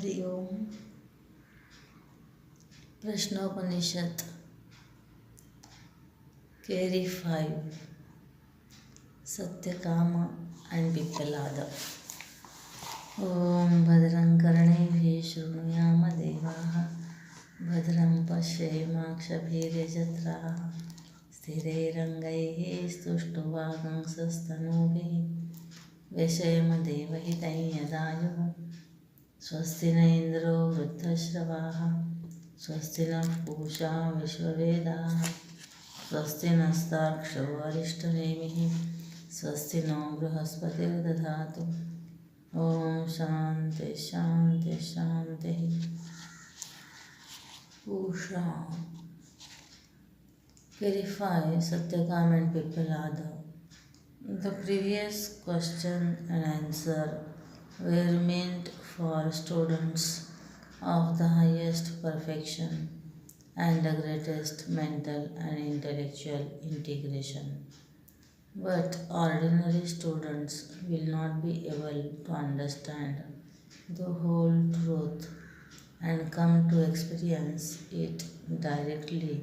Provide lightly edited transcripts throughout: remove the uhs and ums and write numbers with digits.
Hari Om. Prashnopanishad Carry 5 Satyakama and Pippalada. Om Bhadram Karnevi Shrunuyama Devaha Bhadram Pashyaimakshabhiryajatraha Sthirairangai Stuštuvagam Sastanuvi Veshayamadevahitai Yadayu Swasti na Indro Vruddhashravaha Swasti na Pusha Vishwavedaha Swasti nastaksho Arishtanemihi Swasti no Brihaspati Dadhatu. Om Shanti Shanti Shanti. Pusha. Clarify Satyakam and Pippalada. The previous question and answer were meant for students of the highest perfection and the greatest mental and intellectual integration. But ordinary students will not be able to understand the whole truth and come to experience it directly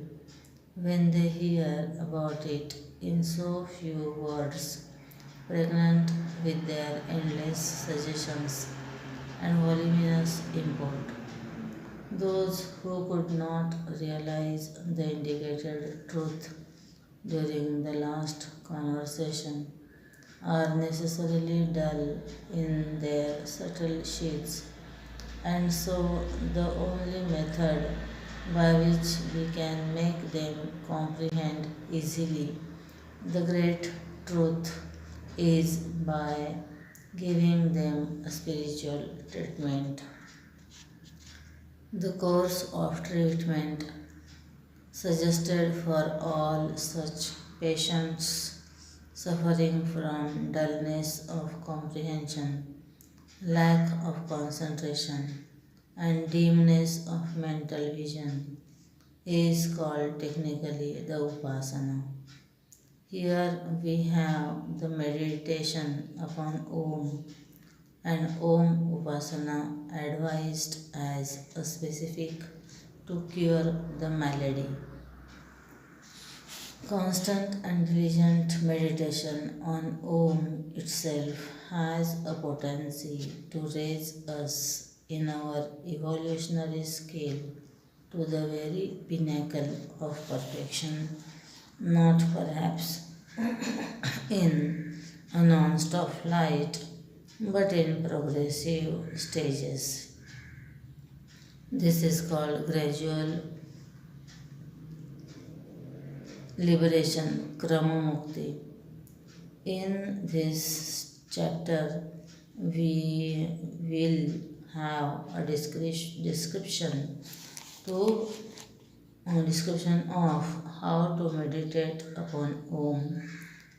when they hear about it in so few words, pregnant with their endless suggestions and voluminous import. Those who could not realize the indicated truth during the last conversation are necessarily dull in their subtle sheets, and so the only method by which we can make them comprehend easily the great truth is by giving them a spiritual treatment. The course of treatment suggested for all such patients suffering from dullness of comprehension, lack of concentration, and dimness of mental vision is called technically the Upasana. Here we have the meditation upon Om and Om Upasana advised as a specific to cure the malady. Constant and diligent meditation on Om itself has a potency to raise us in our evolutionary scale to the very pinnacle of perfection, not perhaps in a non-stop flight, but in progressive stages. This is called gradual liberation, Krama Mukti. In this chapter, we will have a description of how to meditate upon Om,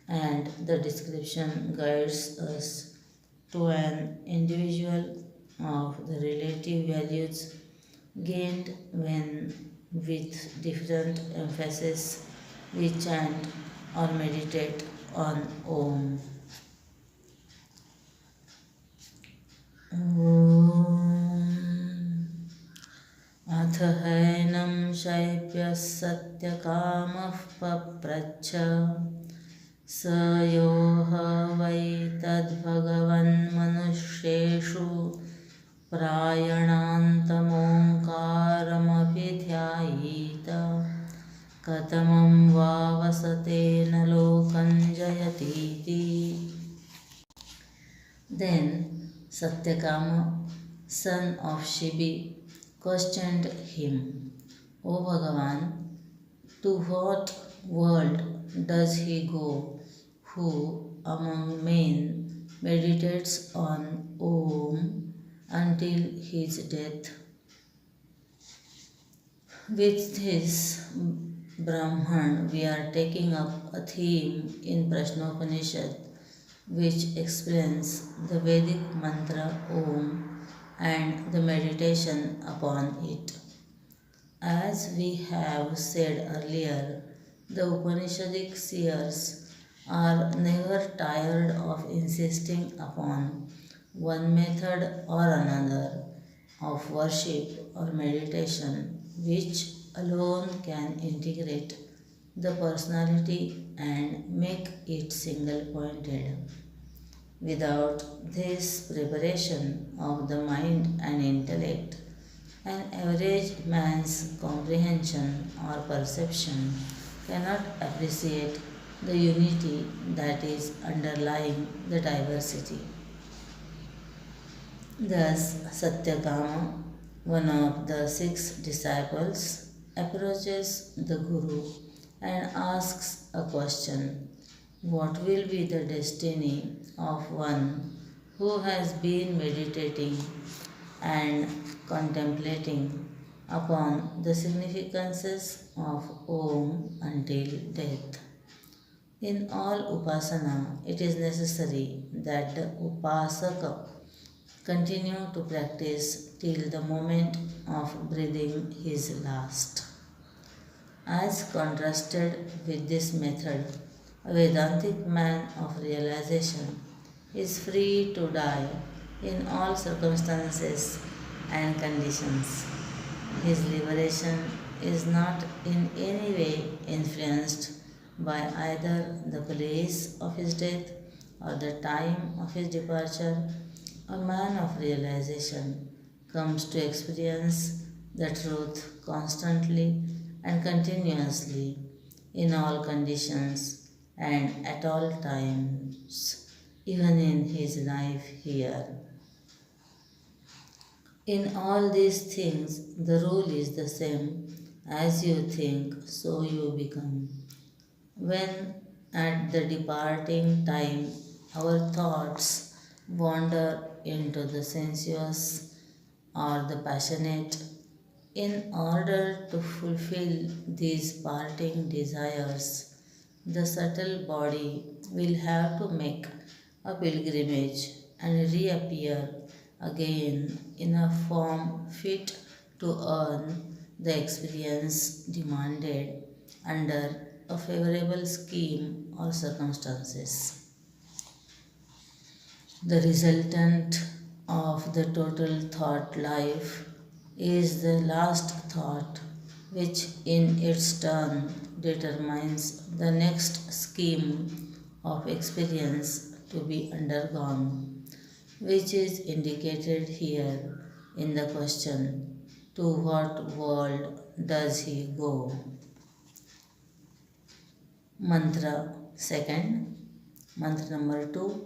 and the description guides us to an individual of the relative values gained when, with different emphasis, we chant or meditate on Om. अथ हैनं शैप्यः सत्यकामः पप्रच्छ स योह वै तद्भगवन्मनुष्येषु प्रायणान्तमोङ्कारमपि ध्यायेत कथमं वा वसतेन लोकं जयतीति. Then Satyakama, son of Shibi, questioned him, O Bhagavan, to what world does he go who among men meditates on Om until his death? With this Brahman, we are taking up a theme in Prashnopanishad which explains the Vedic mantra Om and the meditation upon it. As we have said earlier, the Upanishadic seers are never tired of insisting upon one method or another of worship or meditation which alone can integrate the personality and make it single pointed. Without this preparation of the mind and intellect, an average man's comprehension or perception cannot appreciate the unity that is underlying the diversity. Thus, Satyakama, one of the six disciples, approaches the Guru and asks a question: what will be the destiny of one who has been meditating and contemplating upon the significances of Om until death? In all upasana, it is necessary that the upasaka continue to practice till the moment of breathing his last. As contrasted with this method, a Vedantic man of realization is free to die in all circumstances and conditions. His liberation is not in any way influenced by either the place of his death or the time of his departure. A man of realization comes to experience the truth constantly and continuously in all conditions and at all times, even in his life here. In all these things, the rule is the same: as you think, so you become. When at the departing time our thoughts wander into the sensuous or the passionate, in order to fulfill these parting desires, the subtle body will have to make a pilgrimage and reappear again in a form fit to earn the experience demanded under a favorable scheme or circumstances. The resultant of the total thought life is the last thought, which in its turn determines the next scheme of experience to be undergone, which is indicated here in the question: to what world does he go? Mantra second, mantra number 2.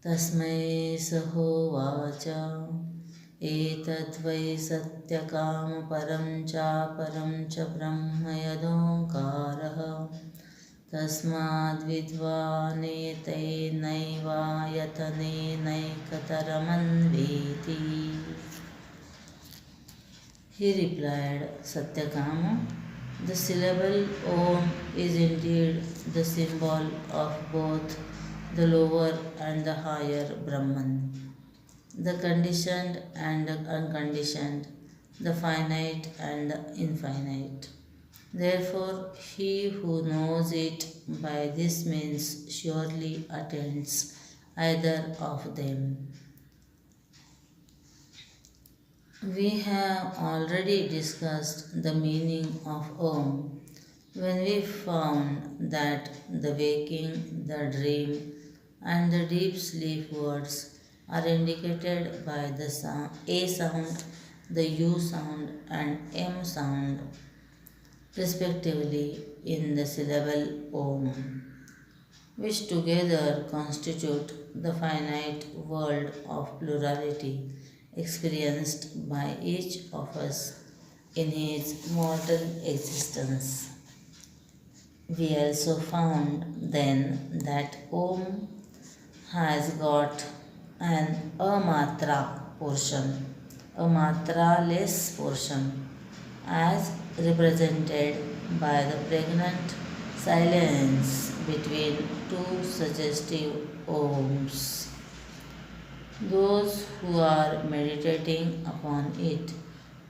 तस्मै सहोवाच एतद्वै सत्यकामपरं चापरं च ब्रह्म यदोङ्कारः तस्माद्विद्वानेतैनैवायतनेनैकतरमन्वेति. He replied, Satyakama, the syllable Om is indeed the symbol of both the lower and the higher Brahman, the conditioned and the unconditioned, the finite and the infinite. Therefore, he who knows it by this means surely attains either of them. We have already discussed the meaning of Om when we found that the waking, the dream, and the deep sleep words are indicated by the sound, A sound, the U sound, and M sound, respectively, in the syllable Om, which together constitute the finite world of plurality experienced by each of us in his mortal existence. We also found then that Om has got an amatra portion, a matraless portion, as represented by the pregnant silence between two suggestive Oms. Those who are meditating upon it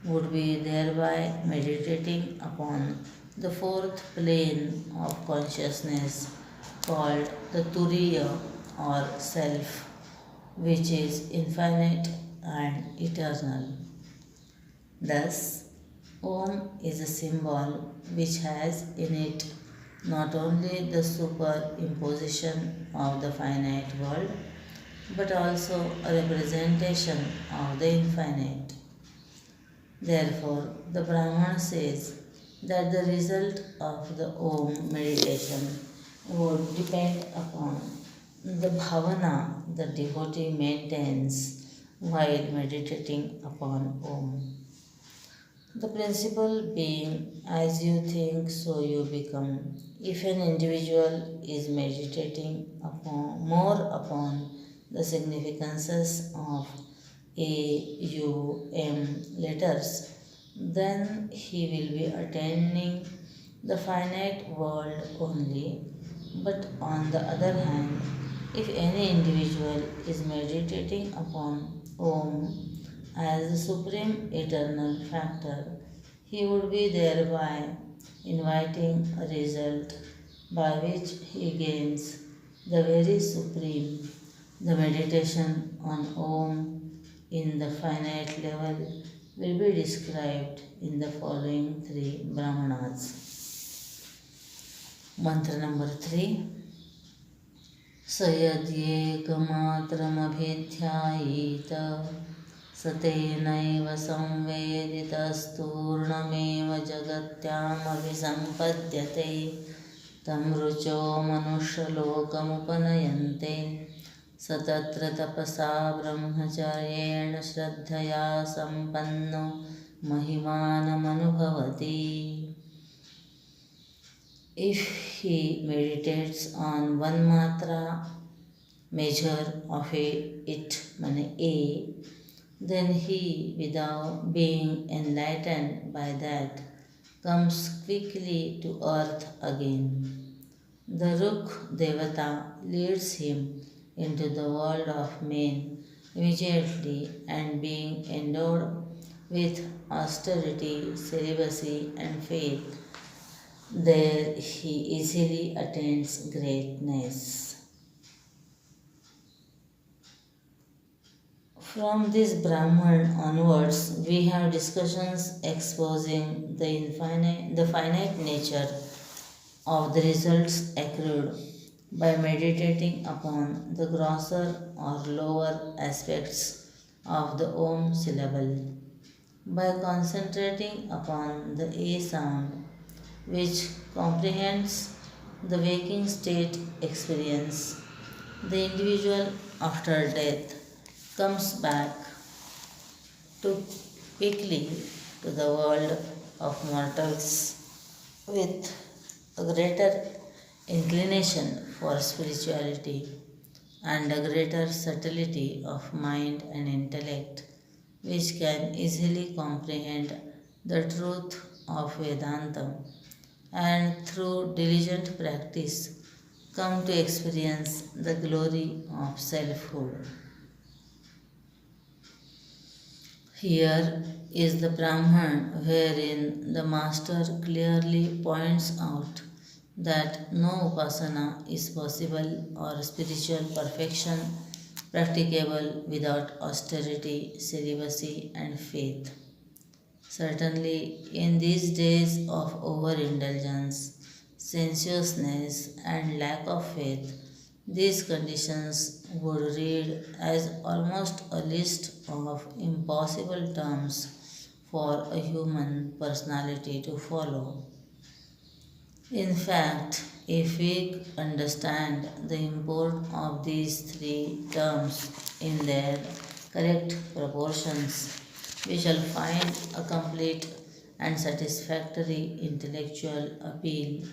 would be thereby meditating upon the fourth plane of consciousness called the Turiya or Self, which is infinite and eternal. Thus, Om is a symbol which has in it not only the superimposition of the finite world but also a representation of the infinite. Therefore, the Brahman says that the result of the Om meditation would depend upon the bhavana the devotee maintains while meditating upon Om. The principle being, as you think, so you become. If an individual is meditating more upon the significances of A, U, M letters, then he will be attaining the finite world only. But on the other hand, if any individual is meditating upon Om as the supreme eternal factor, he would be thereby inviting a result by which he gains the very supreme. The meditation on Om in the finite level will be described in the following three Brahmanas. Mantra number 3. स यद्येकमात्रमभिध्यायेत स तेनैव संवेदितस्तूर्णमेव जगत्यामभिसम्पद्यते तं रुचो मनुष्यलोकमुपनयन्ते स तत्र तपसा ब्रह्मचर्येण श्रद्धया सम्पन्नो महिमानमनुभवति. If he meditates on one matra measure of it, meaning A, then he, without being enlightened by that, comes quickly to earth again. The Rukh Devata leads him into the world of men immediately, and being endowed with austerity, celibacy, and faith, there he easily attains greatness. From this Brahman onwards, we have discussions exposing the finite nature of the results accrued by meditating upon the grosser or lower aspects of the Om syllable. By concentrating upon the A sound, which comprehends the waking state experience, the individual after death comes back to quickly to the world of mortals with a greater inclination for spirituality and a greater subtlety of mind and intellect, which can easily comprehend the truth of Vedanta and through diligent practice come to experience the glory of selfhood. Here is the Brahman wherein the Master clearly points out that no upasana is possible or spiritual perfection practicable without austerity, celibacy, and faith. Certainly, in these days of overindulgence, sensuousness, and lack of faith, these conditions would read as almost a list of impossible terms for a human personality to follow. In fact, if we understand the import of these three terms in their correct proportions, we shall find a complete and satisfactory intellectual appeal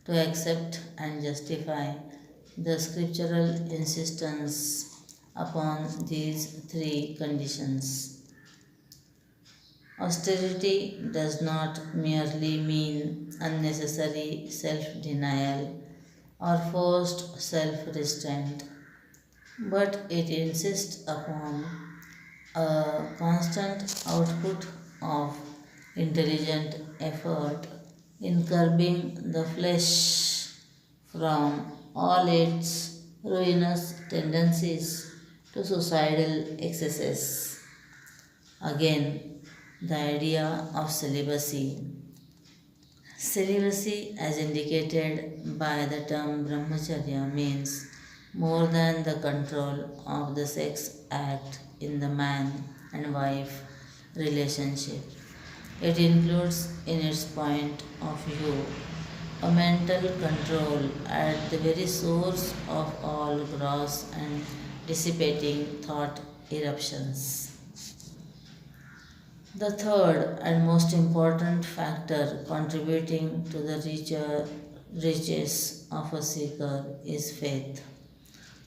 to accept and justify the scriptural insistence upon these three conditions. Austerity does not merely mean unnecessary self-denial or forced self-restraint, but it insists upon a constant output of intelligent effort in curbing the flesh from all its ruinous tendencies to suicidal excesses. Again, the idea of celibacy. Celibacy, as indicated by the term brahmacharya, means more than the control of the sex act in the man and wife relationship. It includes, in its point of view, a mental control at the very source of all gross and dissipating thought eruptions. The third and most important factor contributing to the riches of a seeker is faith.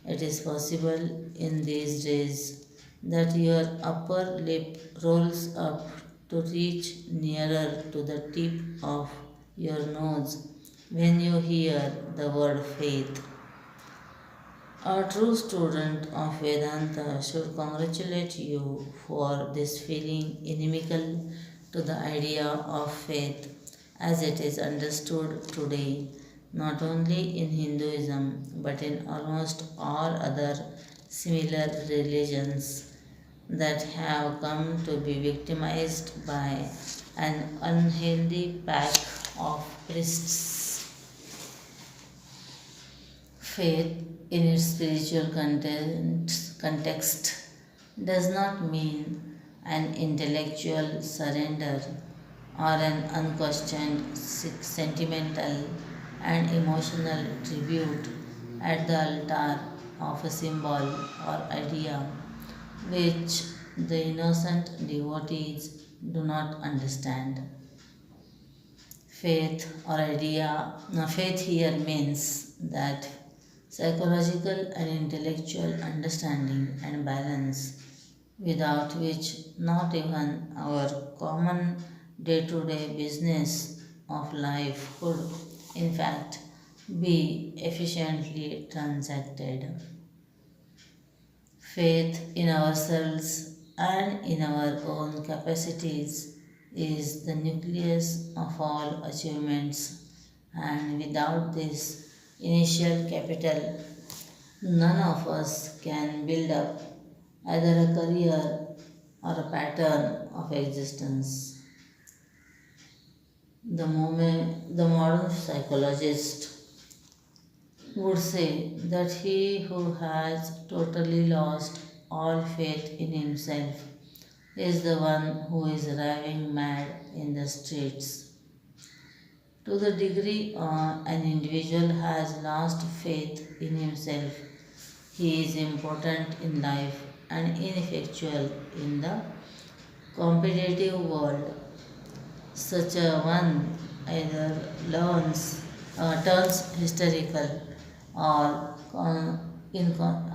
It is possible in these days that your upper lip rolls up to reach nearer to the tip of your nose when you hear the word faith. A true student of Vedanta should congratulate you for this feeling inimical to the idea of faith as it is understood today, not only in Hinduism but in almost all other similar religions that have come to be victimized by an unhealthy pack of priests. Faith, in its spiritual context, does not mean an intellectual surrender or an unquestioned sentimental and emotional tribute at the altar of a symbol or idea which the innocent devotees do not understand. Faith here means that psychological and intellectual understanding and balance, without which not even our common day to day business of life could, in fact, be efficiently transacted. Faith in ourselves and in our own capacities is the nucleus of all achievements, and without this initial capital, none of us can build up either a career or a pattern of existence. The modern psychologist would say that he who has totally lost all faith in himself is the one who is raving mad in the streets. To the degree an individual has lost faith in himself, he is impotent in life and ineffectual in the competitive world. Such a one either turns hysterical or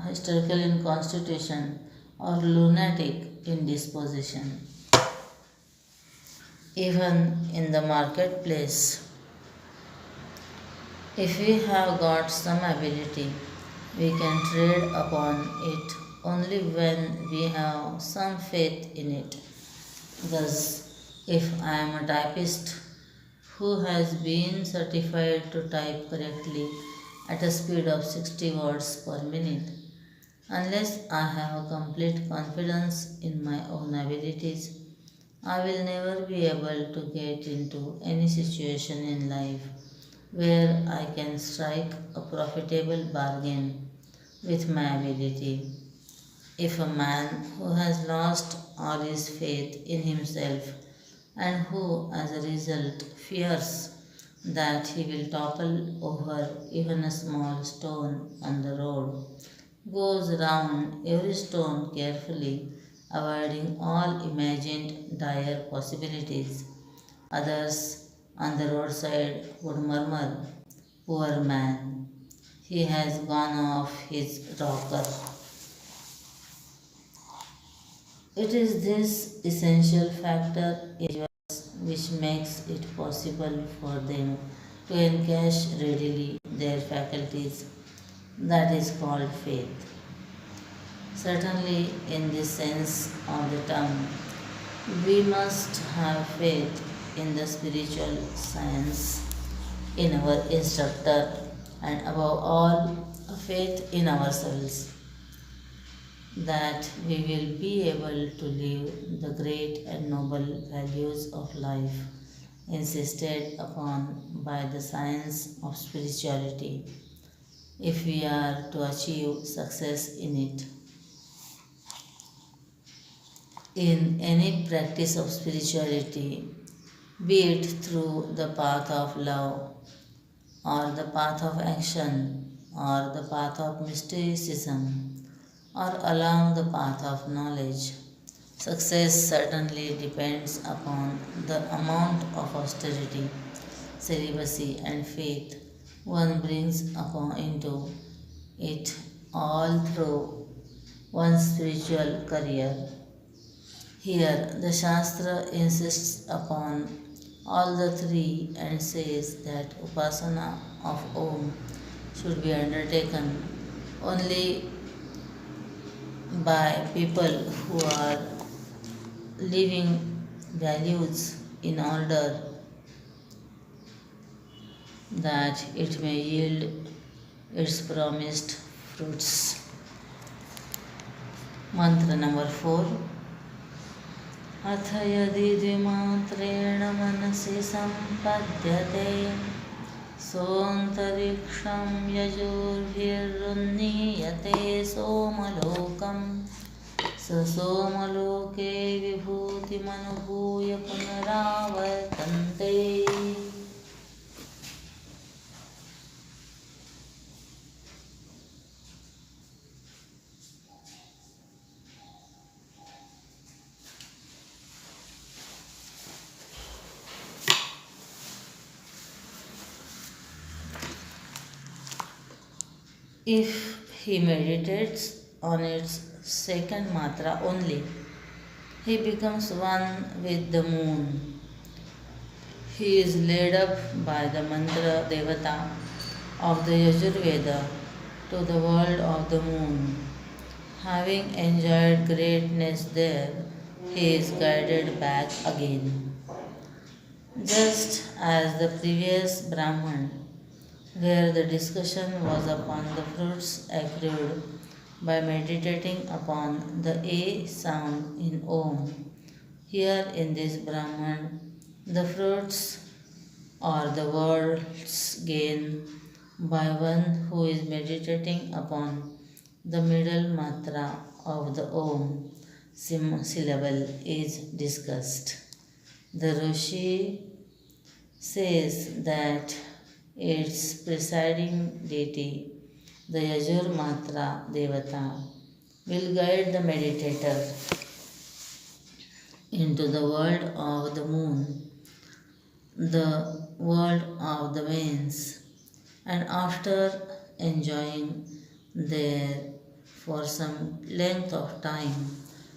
hysterical in constitution or lunatic in disposition. Even in the marketplace, if we have got some ability, we can trade upon it only when we have some faith in it. Thus, if I am a typist who has been certified to type correctly at a speed of 60 words per minute, unless I have complete confidence in my own abilities, I will never be able to get into any situation in life where I can strike a profitable bargain with my ability. If a man who has lost all his faith in himself and who, as a result, fears that he will topple over even a small stone on the road, goes round every stone carefully, avoiding all imagined dire possibilities. Others on the roadside would murmur, "Poor man, he has gone off his rocker." It is this essential factor which makes it possible for them to encash readily their faculties, that is called faith. Certainly, in this sense of the term, we must have faith in the spiritual science, in our instructor, and above all, a faith in ourselves. that we will be able to live the great and noble values of life insisted upon by the science of spirituality if we are to achieve success in it. In any practice of spirituality, be it through the path of love, or the path of action, or the path of mysticism, or along the path of knowledge, success certainly depends upon the amount of austerity, celibacy, and faith one brings upon into it all through one's spiritual career. Here, the Shastra insists upon all the three and says that upasana of Om should be undertaken only by people who are living values in order that it may yield its promised fruits. Mantra number 4. अथ यदि द्विमात्रेण मनसि सम्पद्यते सोऽन्तरिक्षं यजुर्भिरुन्नीयते सोमलोकं स सोमलोके विभूतिमनुभूय पुनरावर्तन्ते. If he meditates on its second matra only, he becomes one with the moon. He is led up by the mantra devata of the Yajurveda to the world of the moon. Having enjoyed greatness there, he is guided back again. Just as the previous Brahman, where the discussion was upon the fruits accrued by meditating upon the A sound in Om. Here in this Brahman, the fruits or the world's gain by one who is meditating upon the middle matra of the Om syllable is discussed. The Rishi says that its presiding deity, the Yajur Matra Devata, will guide the meditator into the world of the moon, the world of the winds, and after enjoying there for some length of time,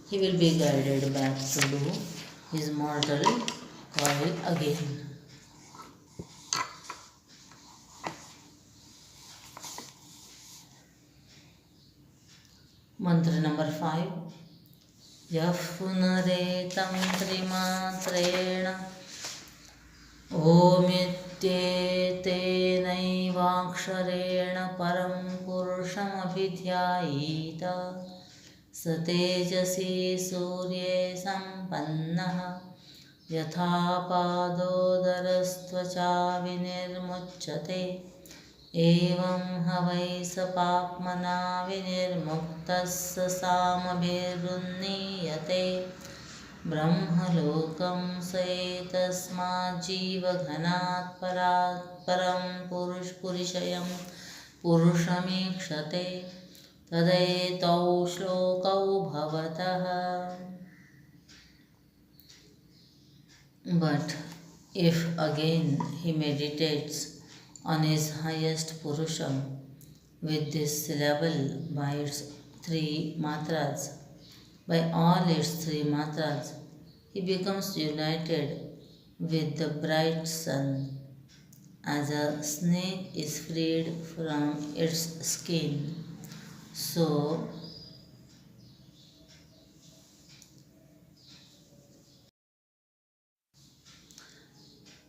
he will be guided back to do his mortal coil again. Mantra number 5. Yah punaretam trimatreణ ओमित्येतेनैवाक्षरेण परं पुरुषमभिध्यायेत स तेजसी सूर्ये सम्पन्नः यथा पादोदरस्त्वचा विनिर्मुच्यते एवं ह वै स पाप्मना विनिर्मुक्तः स सामभिरुन्नीयते ब्रह्मलोकं स एतस्माज्जीवघनात् परं पुरुषयं पुरुषमीक्षते तदेतौ श्लोकौ भवतः. But if again he meditates on his highest Purusha with this syllable by its three matras, by all its three matras, he becomes united with the bright sun, as a snake is freed from its skin. So,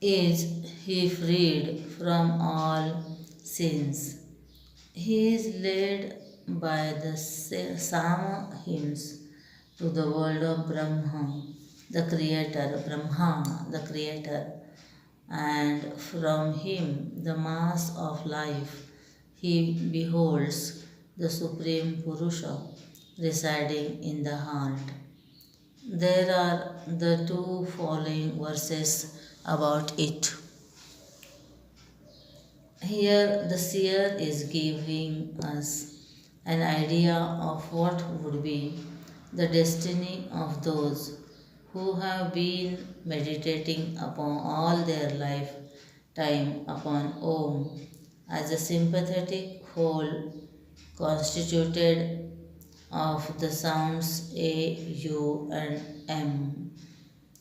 is he freed from all sins. He is led by the Sama hymns to the world of Brahma, the creator, and from him, the mass of life, he beholds the Supreme Purusha residing in the heart. There are the two following verses about it. Here, the seer is giving us an idea of what would be the destiny of those who have been meditating upon all their lifetime upon Om as a sympathetic whole constituted of the sounds A, U, and M.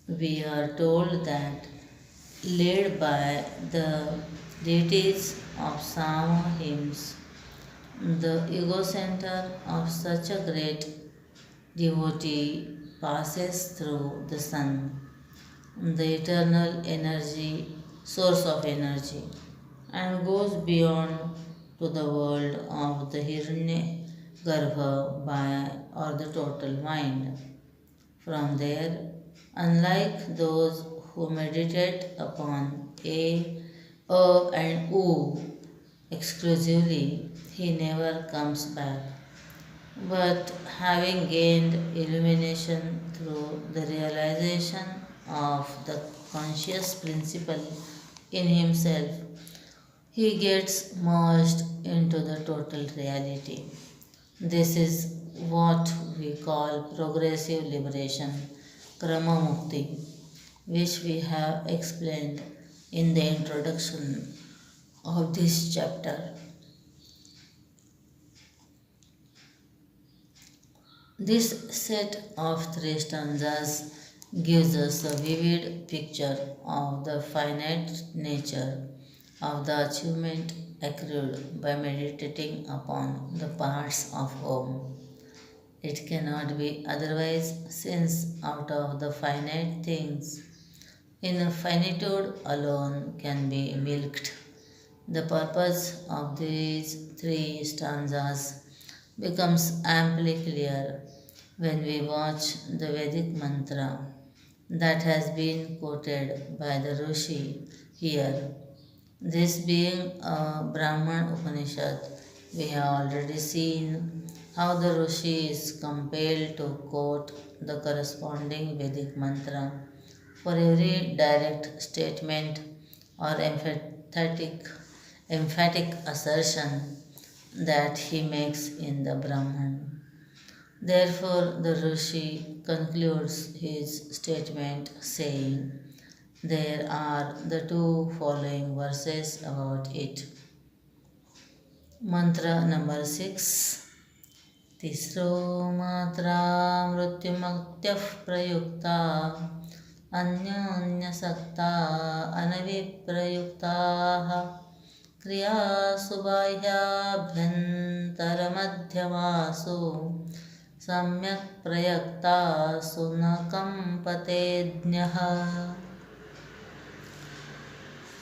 We are told that, led by the deities of Sama hymns, the ego center of such a great devotee passes through the sun, the eternal energy, source of energy, and goes beyond to the world of the Hiranya Garbha by or the total mind. From there, unlike those who meditate upon and U exclusively, he never comes back. But having gained illumination through the realization of the conscious principle in himself, he gets merged into the total reality. This is what we call progressive liberation, Krama Mukti, which we have explained in the introduction of this chapter. This set of three stanzas gives us a vivid picture of the finite nature of the achievement accrued by meditating upon the parts of Om. It cannot be otherwise, since out of the finite things, in finitude alone can be milked. The purpose of these three stanzas becomes amply clear when we watch the Vedic mantra that has been quoted by the Rishi here. This being a Brahman Upanishad, we have already seen how the Rishi is compelled to quote the corresponding Vedic mantra for every direct statement or emphatic assertion that he makes in the Brahman. Therefore, the Rishi concludes his statement saying, there are the two following verses about it. Mantra number 6. तिस्रो मात्रा मृत्युमक्त्यः प्रयुक्ता अन्योन्यसक्ता अनविप्रयुक्ताः क्रियासु बाह्याभ्यन्तरमध्यमासु सम्यक् प्रयुक्तासु न कम्पतेऽन्यः.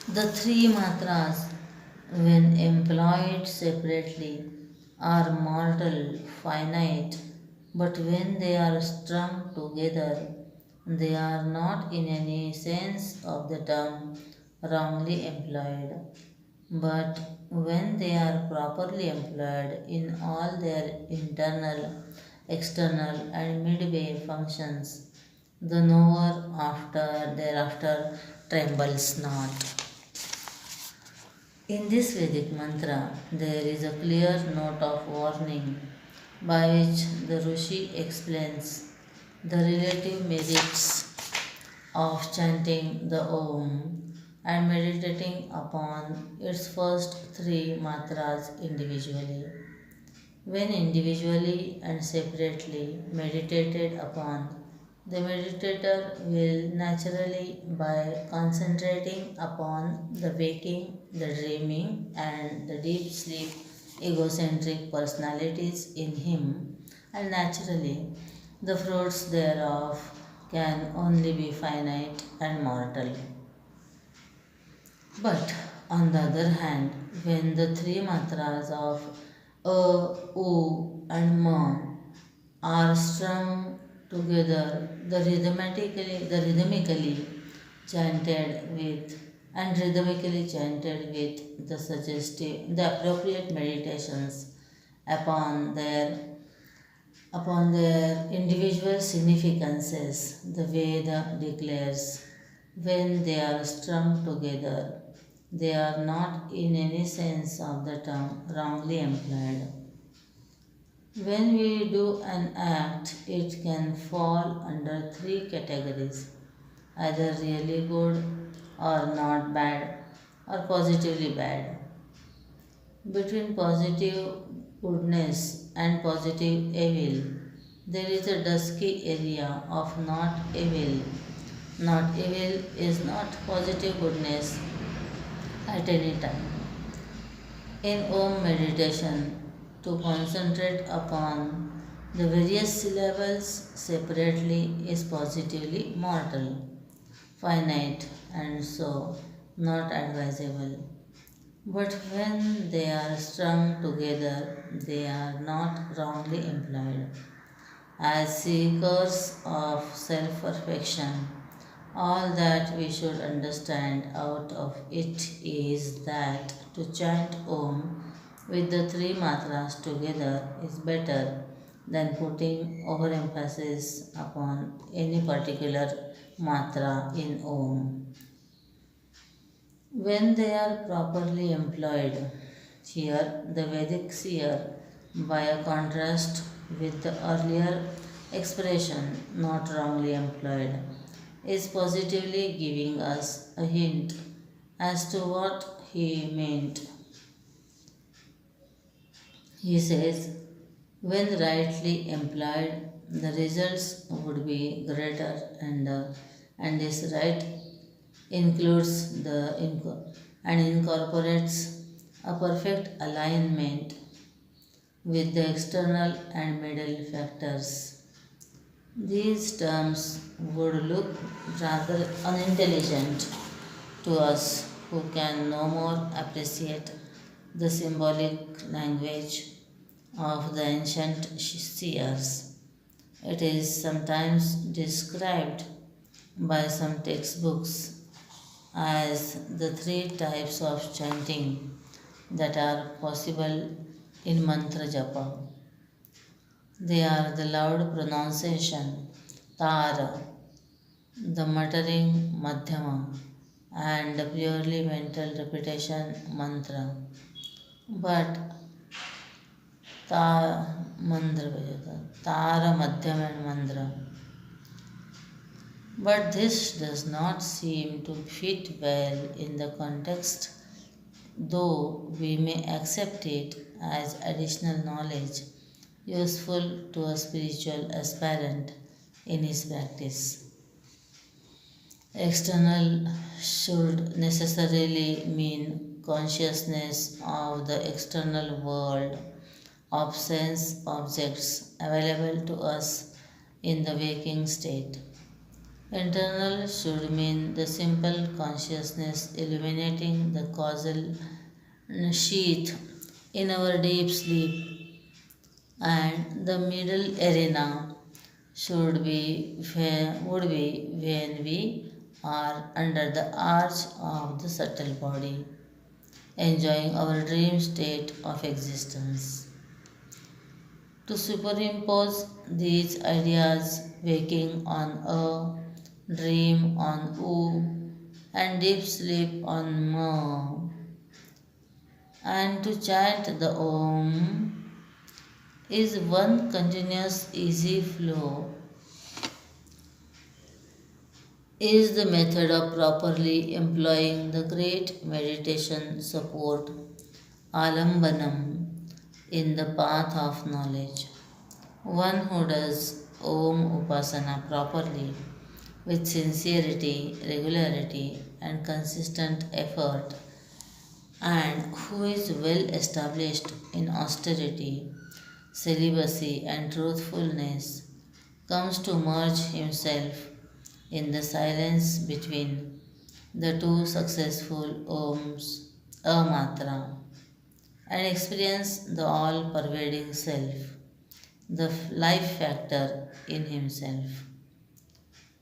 The three matras, when employed separately, are mortal, finite, but when they are strung together, they are not in any sense of the term wrongly employed. But when they are properly employed in all their internal, external, and midway functions, the knower thereafter trembles not. In this Vedic mantra, there is a clear note of warning by which the Rishi explains the relative merits of chanting the Om and meditating upon its first three matras individually. When individually and separately meditated upon, the meditator will naturally, by concentrating upon the waking, the dreaming, and the deep sleep egocentric personalities in him, and naturally, the fruits thereof can only be finite and mortal. But on the other hand, when the three matras of A, U, and Ma are strung together the rhythmically chanted with the suggestive the appropriate meditations upon their individual significances. The Veda declares when they are strung together, they are not in any sense of the term wrongly employed. When we do an act, it can fall under three categories, either really good or not bad or positively bad. Between positive goodness and positive evil, there is a dusky area of not evil. Not evil is not positive goodness at any time. In Om meditation, to concentrate upon the various syllables separately is positively mortal, finite, and so not advisable. But when they are strung together, they are not wrongly employed. As seekers of self perfection, all that we should understand out of it is that to chant Om with the three matras together is better than putting overemphasis upon any particular matra in Om. When they are properly employed, here the Vedic seer, by a contrast with the earlier expression, not wrongly employed, is positively giving us a hint as to what he meant. He says, when rightly employed, the results would be greater, and this right includes and incorporates a perfect alignment with the external and middle factors. These terms would look rather unintelligent to us who can no more appreciate the symbolic language of the ancient seers. It is sometimes described by some textbooks as the three types of chanting that are possible in mantra japa. They are the loud pronunciation, tara, the muttering, madhyama, and the purely mental repetition, mantra. But tara, madhyam, and mantra. But this does not seem to fit well in the context, though we may accept it as additional knowledge useful to a spiritual aspirant in his practice. External should necessarily mean consciousness of the external world of sense objects available to us in the waking state. Internal should mean the simple consciousness illuminating the causal sheath in our deep sleep, and the middle arena would be when we are under the arch of the subtle body, enjoying our dream state of existence. To superimpose these ideas, waking on A, dream on U, and deep sleep on Ma, and to chant the Om is one continuous easy flow, is the method of properly employing the great meditation support, alambanam, in the path of knowledge. One who does Om Upasana properly, with sincerity, regularity, and consistent effort, and who is well established in austerity, celibacy, and truthfulness, comes to merge himself in the silence between the two successful Oms, a matra. and experience the all pervading self, the life factor in himself.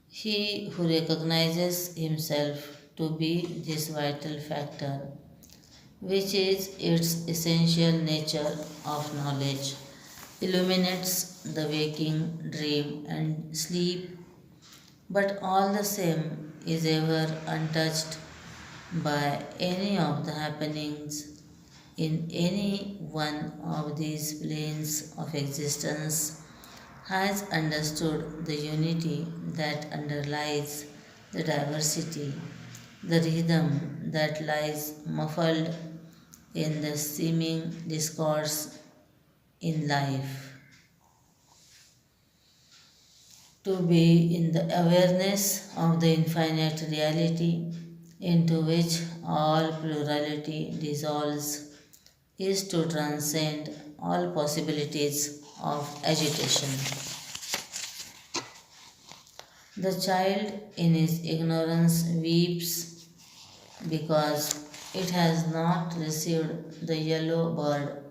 He who recognizes himself to be this vital factor, which is its essential nature of knowledge, illuminates the waking, dream, and sleep, but all the same is ever untouched by any of the happenings in any one of these planes of existence, has understood the unity that underlies the diversity, the rhythm that lies muffled in the seeming discourse in life. To be in the awareness of the infinite reality into which all plurality dissolves is to transcend all possibilities of agitation. The child in his ignorance weeps because it has not received the yellow bird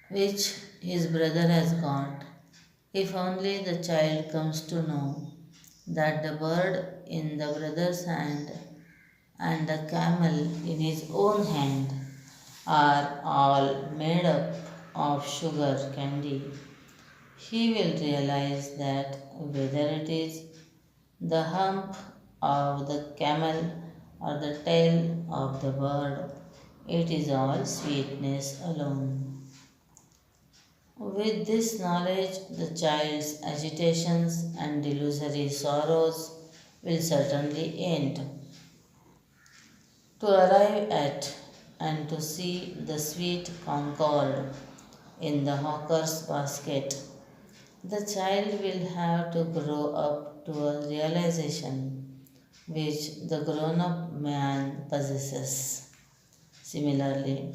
which his brother has got. If only the child comes to know that the bird in the brother's hand and the camel in his own hand are all made up of sugar candy, he will realize that whether it is the hump of the camel or the tail of the bird, it is all sweetness alone. With this knowledge, the child's agitations and delusory sorrows will certainly end. To arrive at and to see the sweet concord in the hawker's basket, the child will have to grow up to a realization which the grown up man possesses. Similarly,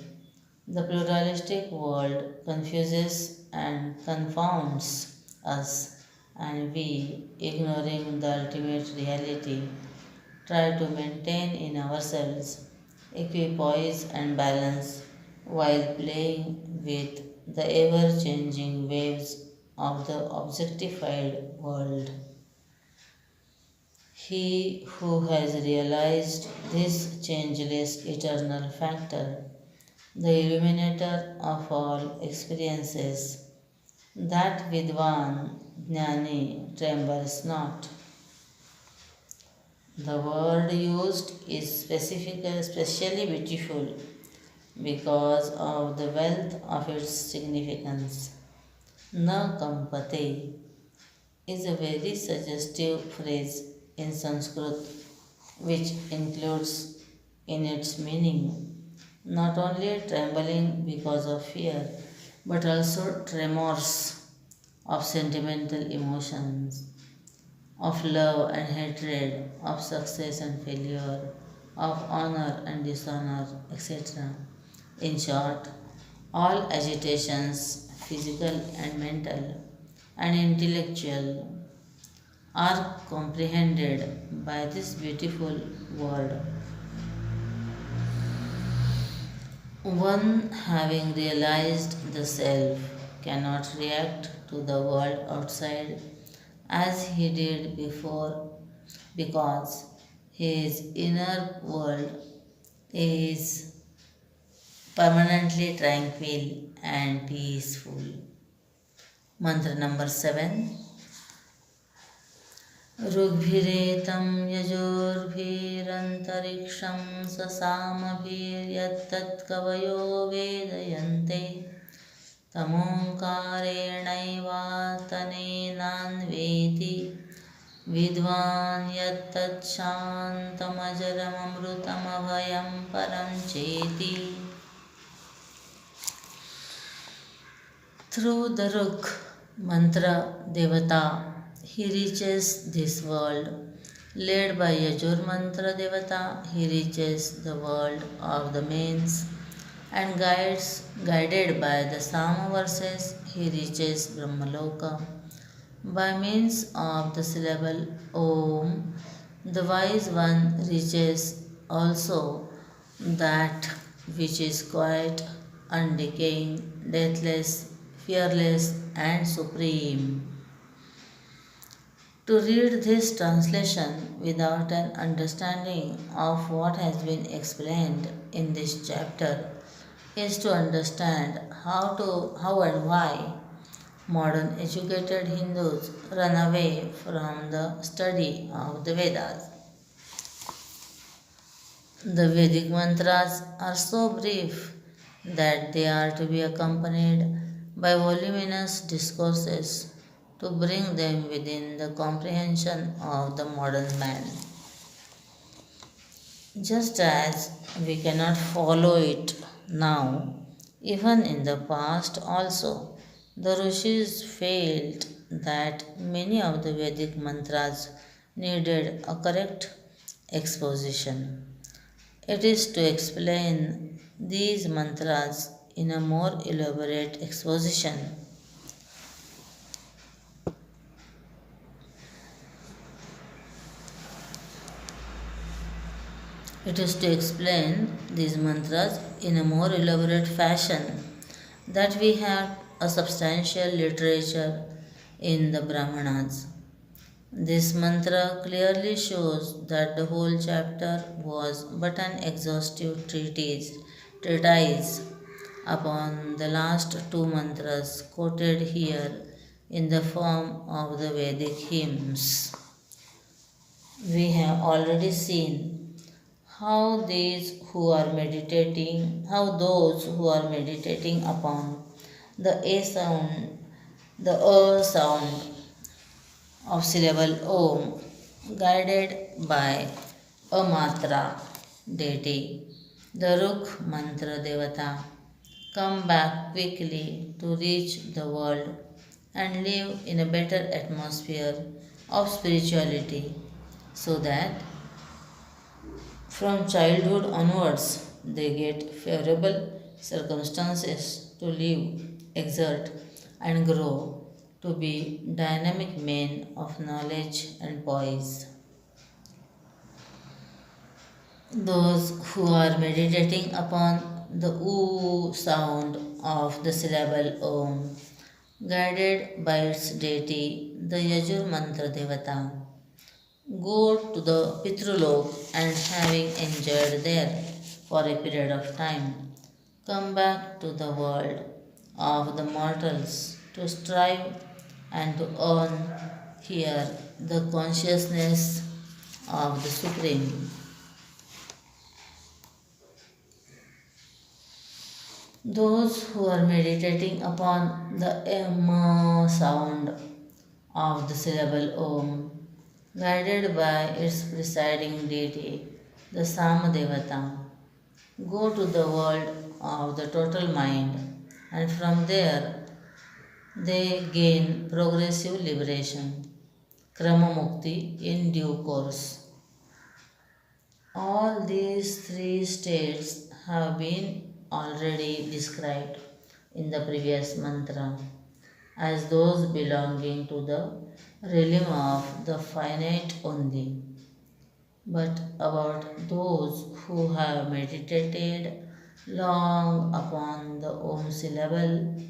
the pluralistic world confuses and confounds us, and we, ignoring the ultimate reality, try to maintain in ourselves equipoise and balance while playing with the ever changing waves of the objectified world. He who has realized this changeless eternal factor, the illuminator of all experiences, that Vidwan Jnani trembles not. The word used is specially beautiful because of the wealth of its significance. Na kampate is a very suggestive phrase in Sanskrit which includes in its meaning not only trembling because of fear but also tremors of sentimental emotions, of love and hatred, of success and failure, of honor and dishonor, etc. In short, all agitations, physical and mental and intellectual, are comprehended by this beautiful word. One having realized the self cannot react to the world outside as he did before because his inner world is permanently tranquil and peaceful. Mantra number 7. ऋग्भिरेतं यजुर्भिरन्तरिक्षं ससामभिर्यत्तत्कवयो वेदयन्ते तमोङ्कारेणैवातनेनान्वेति विद्वान् यत्तच्छान्तमजरममृतमभयं परं चेति. Through the Ruk mantra Devata, he reaches this world. Led by Yajur mantra Devata, he reaches the world of the mains, and guided by the Sama verses, he reaches Brahmaloka. By means of the syllable Om, the wise one reaches also that which is quiet undecaying, deathless, fearless, and supreme. To read this translation without an understanding of what has been explained in this chapter is to understand how and why modern educated Hindus run away from the study of the Vedas. The Vedic mantras are so brief that they are to be accompanied by voluminous discourses to bring them within the comprehension of the modern man. Just as we cannot follow it now, even in the past also, the rishis felt that many of the Vedic mantras needed a correct exposition. It is to explain these mantras in a more elaborate exposition. It is to explain these mantras in a more elaborate fashion that we have a substantial literature in the Brahmanas. This mantra clearly shows that the whole chapter was but an exhaustive treatise upon the last two mantras quoted here in the form of the Vedic hymns. We have already seen how those who are meditating upon the A sound of syllable Om, guided by a Matra deity, the Rukh mantra devata, come back quickly to reach the world and live in a better atmosphere of spirituality so that from childhood onwards they get favorable circumstances to live, exert, and grow to be dynamic men of knowledge and poise. Those who are meditating upon the oo sound of the syllable Om, guided by its deity, the Yajur Mantra Devata, go to the Pitrulok and having enjoyed there for a period of time, come back to the world of the mortals to strive and to earn here the consciousness of the Supreme. Those who are meditating upon the M sound of the syllable Om, guided by its presiding deity, the Samadevata, go to the world of the total mind, and from there they gain progressive liberation, Krama Mukti, in due course. All these three states have been already described in the previous mantra as those belonging to the realm of the finite only. But about those who have meditated long upon the Om syllable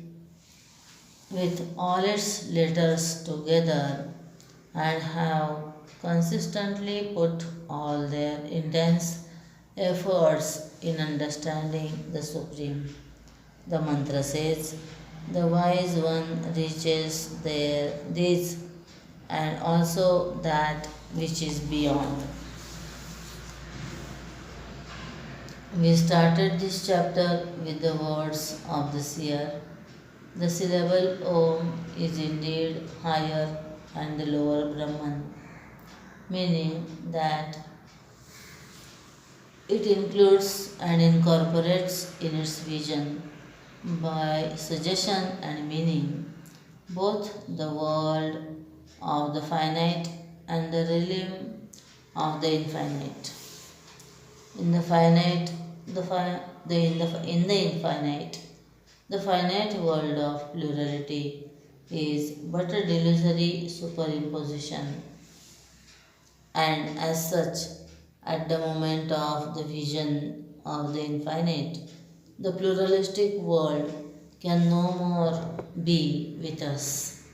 with all its letters together and have consistently put all their intense efforts in understanding the Supreme. The mantra says, the wise one reaches this and also that which is beyond. We started this chapter with the words of the seer. The syllable Om is indeed higher and the lower Brahman, meaning that it includes and incorporates in its vision by suggestion and meaning both the world of the finite and the realm of the infinite. In the finite, in the infinite, the finite world of plurality is but a delusory superimposition, and as such, at the moment of the vision of the infinite, The pluralistic world can no more be with us.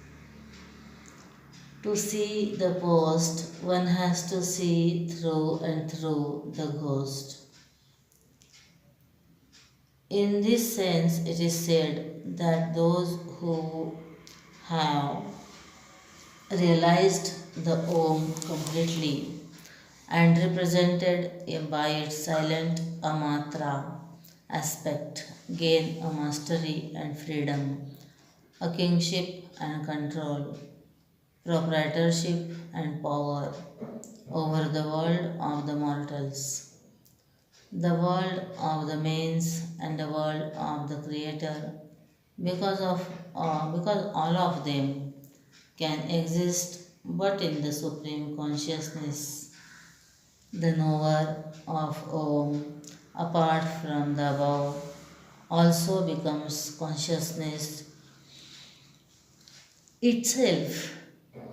To see the post, one has to see through and through the ghost. In this sense, it is said that those who have realized the Om completely and represented by its silent amatra aspect gain a mastery and freedom, a kingship and control, proprietorship and power over the world of the mortals, the world of the mains and the world of the creator, because all of them can exist but in the supreme consciousness, the knower of Om, apart from the above, also becomes consciousness itself,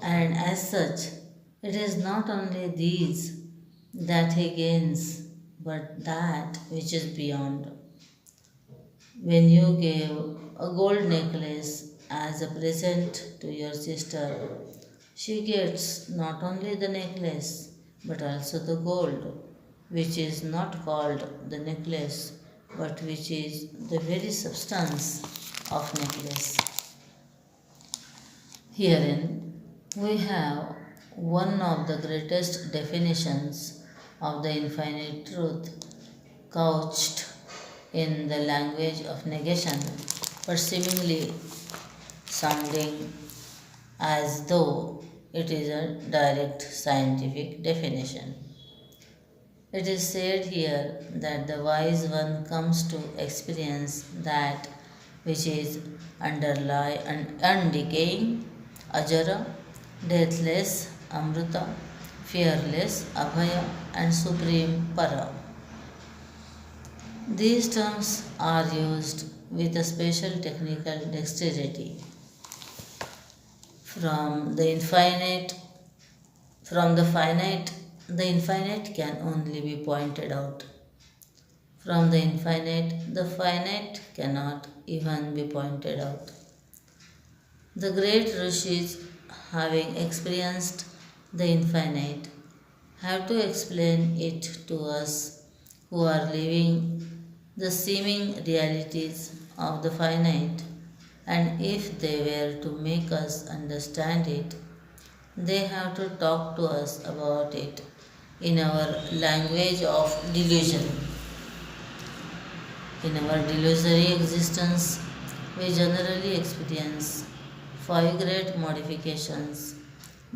and as such, it is not only these that he gains, but that which is beyond. When you gave a gold necklace as a present to your sister, she gets not only the necklace but also the gold, which is not called the necklace but which is the very substance of necklace. Herein we have one of the greatest definitions of the infinite truth couched in the language of negation, but seemingly sounding as though it is a direct scientific definition. It is said here that the wise one comes to experience that which is underlie and undecaying, ajara, deathless, amrita, fearless, abhaya, and supreme para. These terms are used with a special technical dexterity. From the infinite, from the infinite can only be pointed out. From the infinite, the finite cannot even be pointed out. The great rishis, having experienced the infinite, have to explain it to us who are living the seeming realities of the finite, and if they were to make us understand it, they have to talk to us about it in our language of delusion. In our delusory existence, we generally experience five great modifications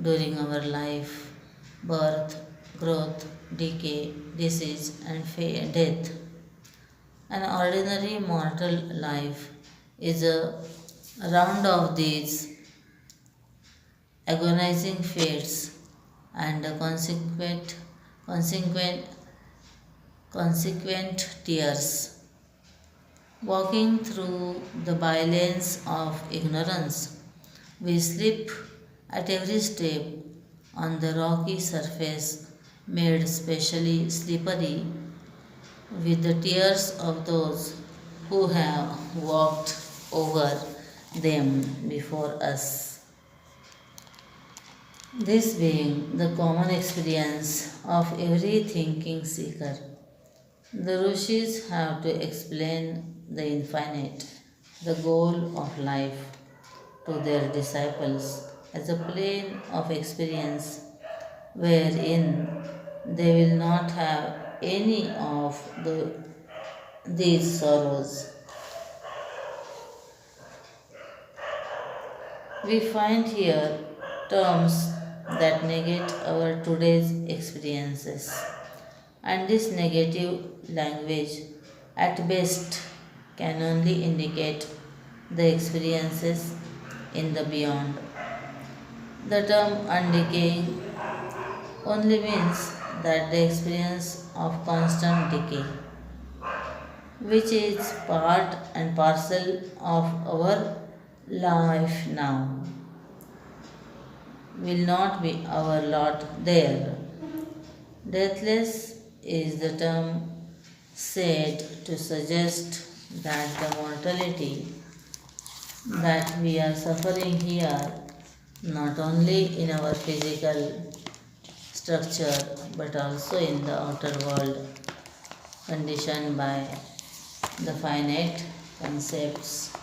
during our life: birth, growth, decay, disease, and death. An ordinary mortal life is a round of these agonizing fates and the consequent, consequent tears. Walking through the bylanes of ignorance, we slip at every step on the rocky surface made specially slippery with the tears of those who have walked over them before us. This being the common experience of every thinking seeker, the rishis have to explain the infinite, the goal of life, to their disciples as a plane of experience wherein they will not have any of these sorrows. We find here terms that negate our today's experiences, and this negative language at best can only indicate the experiences in the beyond. The term undecaying only means that the experience of constant decay, which is part and parcel of our life now, will not be our lot there. Deathless is the term said to suggest that the mortality that we are suffering here, not only in our physical structure but also in the outer world, conditioned by the finite concepts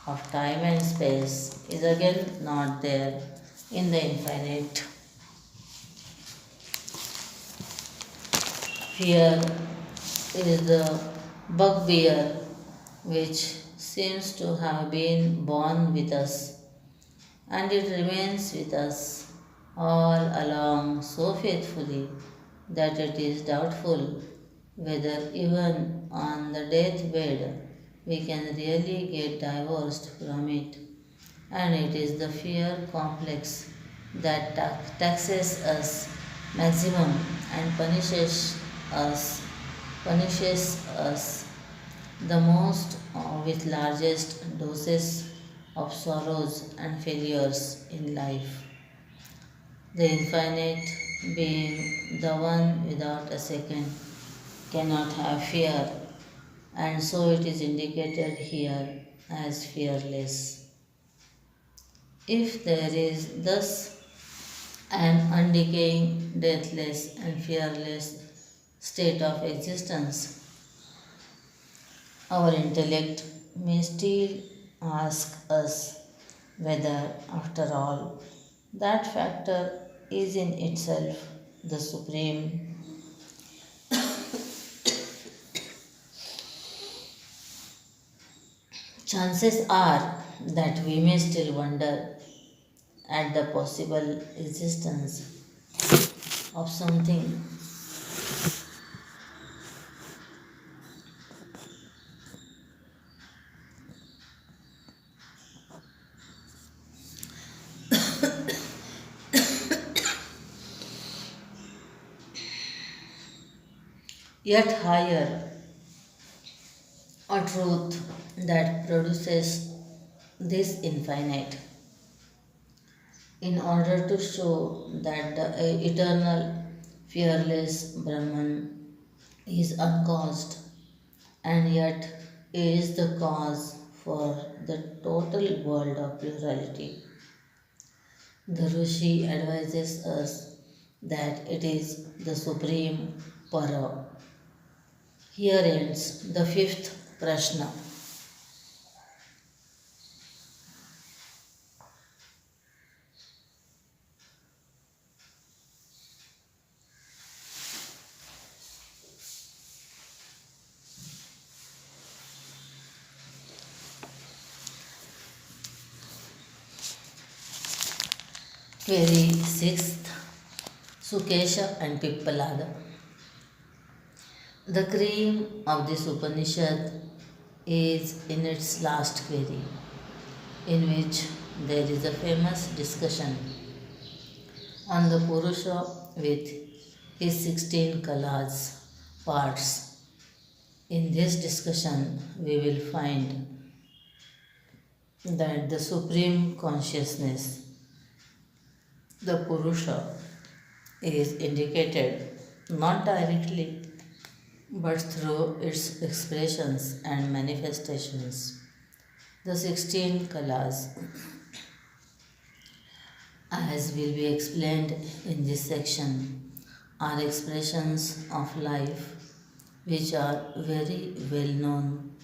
of time and space, is again not there in the infinite. Fear is the bugbear which seems to have been born with us, and it remains with us all along so faithfully that it is doubtful whether even on the deathbed we can really get divorced from it. And it is the fear complex that taxes us maximum and punishes us the most, with largest doses of sorrows and failures in life. The infinite being the one without a second cannot have fear, and so it is indicated here as fearless. If there is thus an undecaying, deathless, and fearless state of existence, our intellect may still ask us whether, after all, that factor is in itself the supreme. Chances are that we may still wonder at the possible existence of something yet higher, a truth that produces this infinite, in order to show that the eternal, fearless Brahman is uncaused and yet is the cause for the total world of plurality. The Rishi advises us that it is the supreme Para. Here ends the fifth Prashna. Query 6th, Sukesha and Pippalada. The cream of this Upanishad is in its last query, in which there is a famous discussion on the Purusha with his 16 kalas, parts. In this discussion, we will find that the Supreme Consciousness, the Purusha, is indicated not directly but through its expressions and manifestations. The 16 kalas, as will be explained in this section, are expressions of life which are very well known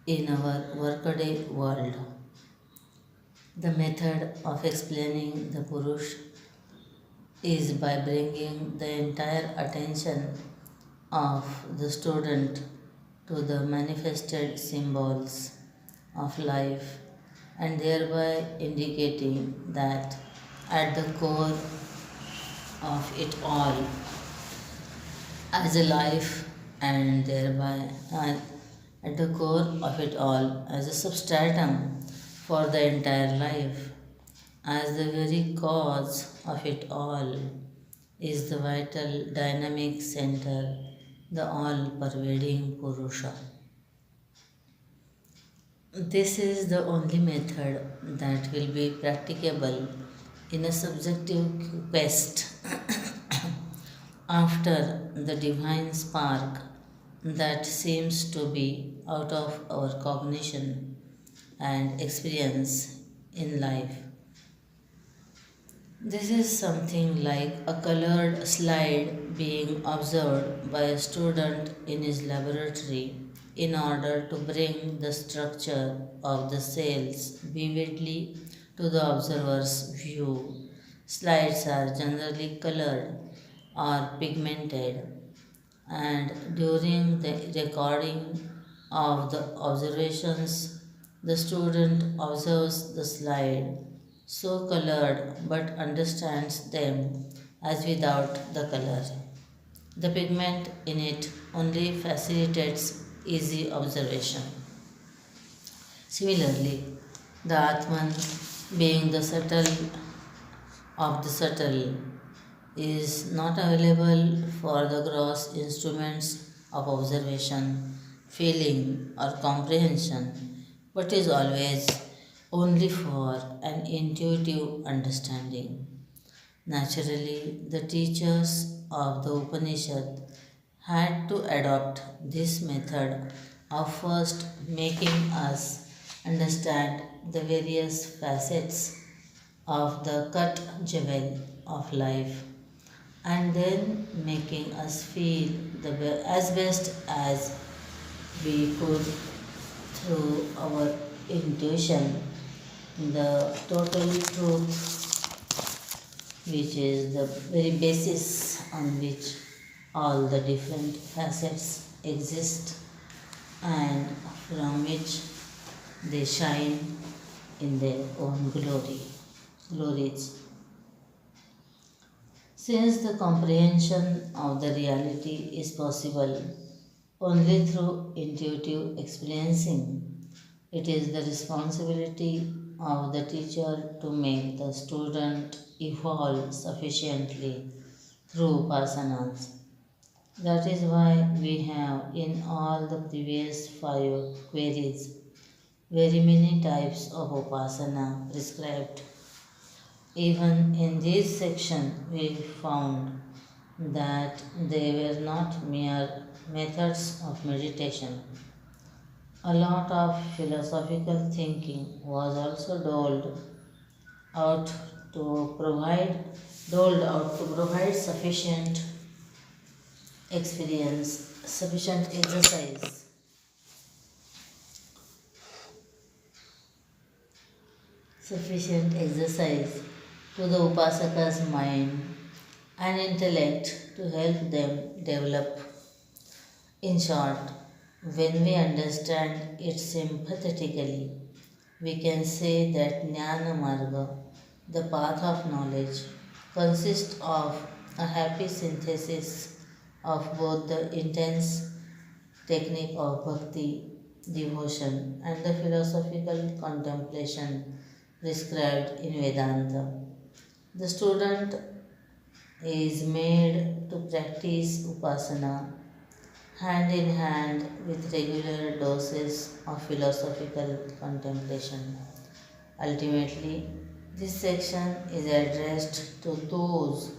in our workaday world. The method of explaining the Purush is by bringing the entire attention of the student to the manifested symbols of life, and thereby indicating that at the core of it all as a life, and thereby at the core of it all as a substratum for the entire life, as the very cause of it all is the vital dynamic center, the all pervading Purusha. This is the only method that will be practicable in a subjective quest after the divine spark that seems to be out of our cognition and experience in life. This is something like a colored slide being observed by a student in his laboratory in order to bring the structure of the cells vividly to the observer's view. Slides are generally colored or pigmented, and during the recording of the observations, the student observes the slide so colored but understands them as without the color. The pigment in it only facilitates easy observation. Similarly, the Atman, being the subtle of the subtle, is not available for the gross instruments of observation, feeling, or comprehension, but is always only for an intuitive understanding. Naturally, the teachers of the Upanishad had to adopt this method of first making us understand the various facets of the cut jewel of life and then making us feel as best as we could through our intuition the total truth, which is the very basis on which all the different facets exist and from which they shine in their own glories. Since the comprehension of the reality is possible only through intuitive experiencing, it is the responsibility of the teacher to make the student evolve sufficiently through upasanas. That is why we have in all the previous 5 queries very many types of upasana prescribed. Even in this section, we found that they were not mere methods of meditation. A lot of philosophical thinking was also out to provide doled out to provide experience, sufficient exercise to the upasaka's mind and intellect to help them develop. In short, when we understand it sympathetically, we can say that Jnana Marga, the path of knowledge, consists of a happy synthesis of both the intense technique of bhakti, devotion, and the philosophical contemplation prescribed in Vedanta. The student is made to practice upasana hand in hand with regular doses of philosophical contemplation. Ultimately, this section is addressed to those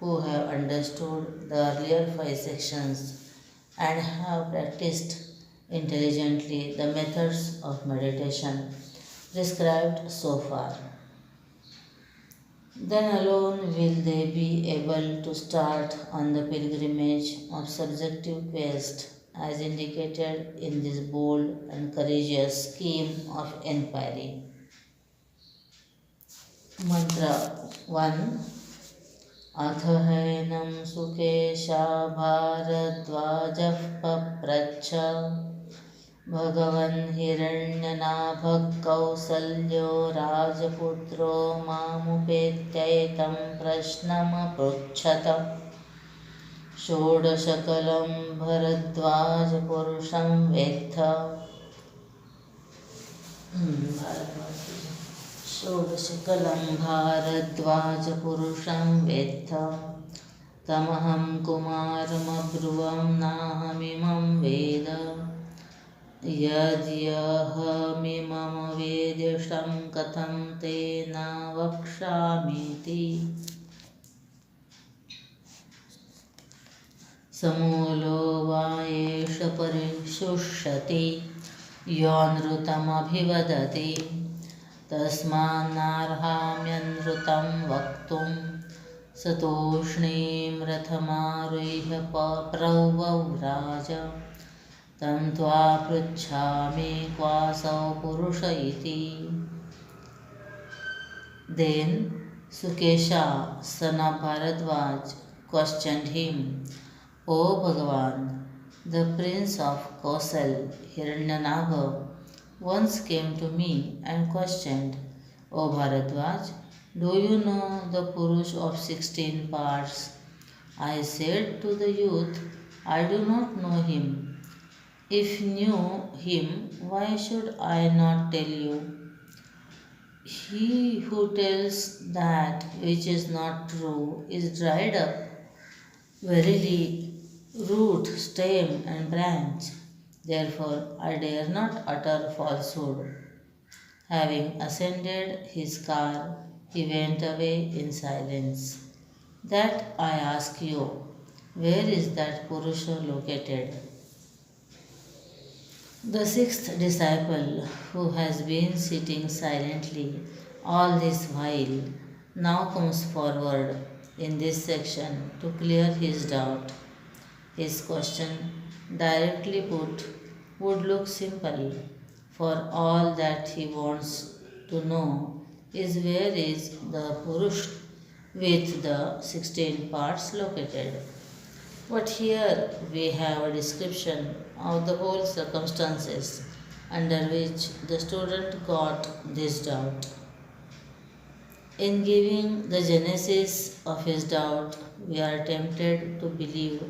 who have understood the earlier 5 sections and have practiced intelligently the methods of meditation prescribed so far. Then alone will they be able to start on the pilgrimage of subjective quest as indicated in this bold and courageous scheme of inquiry. Mantra 1. अथ हैनं सुकेशा भारद्वाजः पप्रच्छ भगवन् हिरण्यनाभः कौसल्यो राजपुत्रो मामुपेत्यैतं प्रश्नमपृच्छत षोडशकलं भरद्वाजपुरुषं वेत्थ षोडशकलं भारद्वाजपुरुषं वेत्थ तमहं कुमारमब्रुवं नाहमिमं वेद यद्यहमिमं वेद्यषं कथं तेन वक्ष्यामीति. समूलो वा एष परिशुष्यति योऽनृतमभिवदति तस्मान्नार्हाम्यनृतं वक्तुं स तूष्णीं रथमारुह्य प्रव्रराज तं त्वा पृच्छामि क्वासौ पुरुष इति. Then Sukesha, son of Bharadwaj, questioned him, O Bhagavan, the prince of Kosal, Hiranyanaga, once came to me and questioned, O Bharadwaj, do you know the Purush of 16 parts? I said to the youth, I do not know him. If knew him, why should I not tell you? He who tells that which is not true is dried up. Verily, root, stem, and branch. Therefore, I dare not utter falsehood. Having ascended his car, he went away in silence. That I ask you, where is that Purusha located? The sixth disciple, who has been sitting silently all this while, now comes forward in this section to clear his doubt. His question, directly put, would look simple, for all that he wants to know is where is the Purush with the 16 parts located. But here we have a description of the whole circumstances under which the student got this doubt. In giving the genesis of his doubt, we are tempted to believe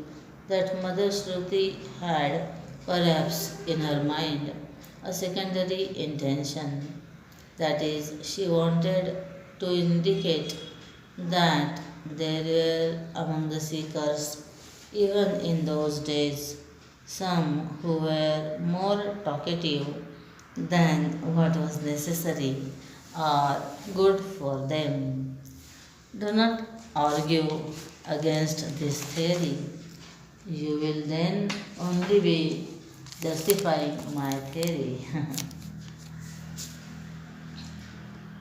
that Mother Shruti had perhaps in her mind a secondary intention. That is, she wanted to indicate that there were among the seekers, even in those days, some who were more talkative than what was necessary or good for them. Do not argue against this theory. You will then only be justifying my theory.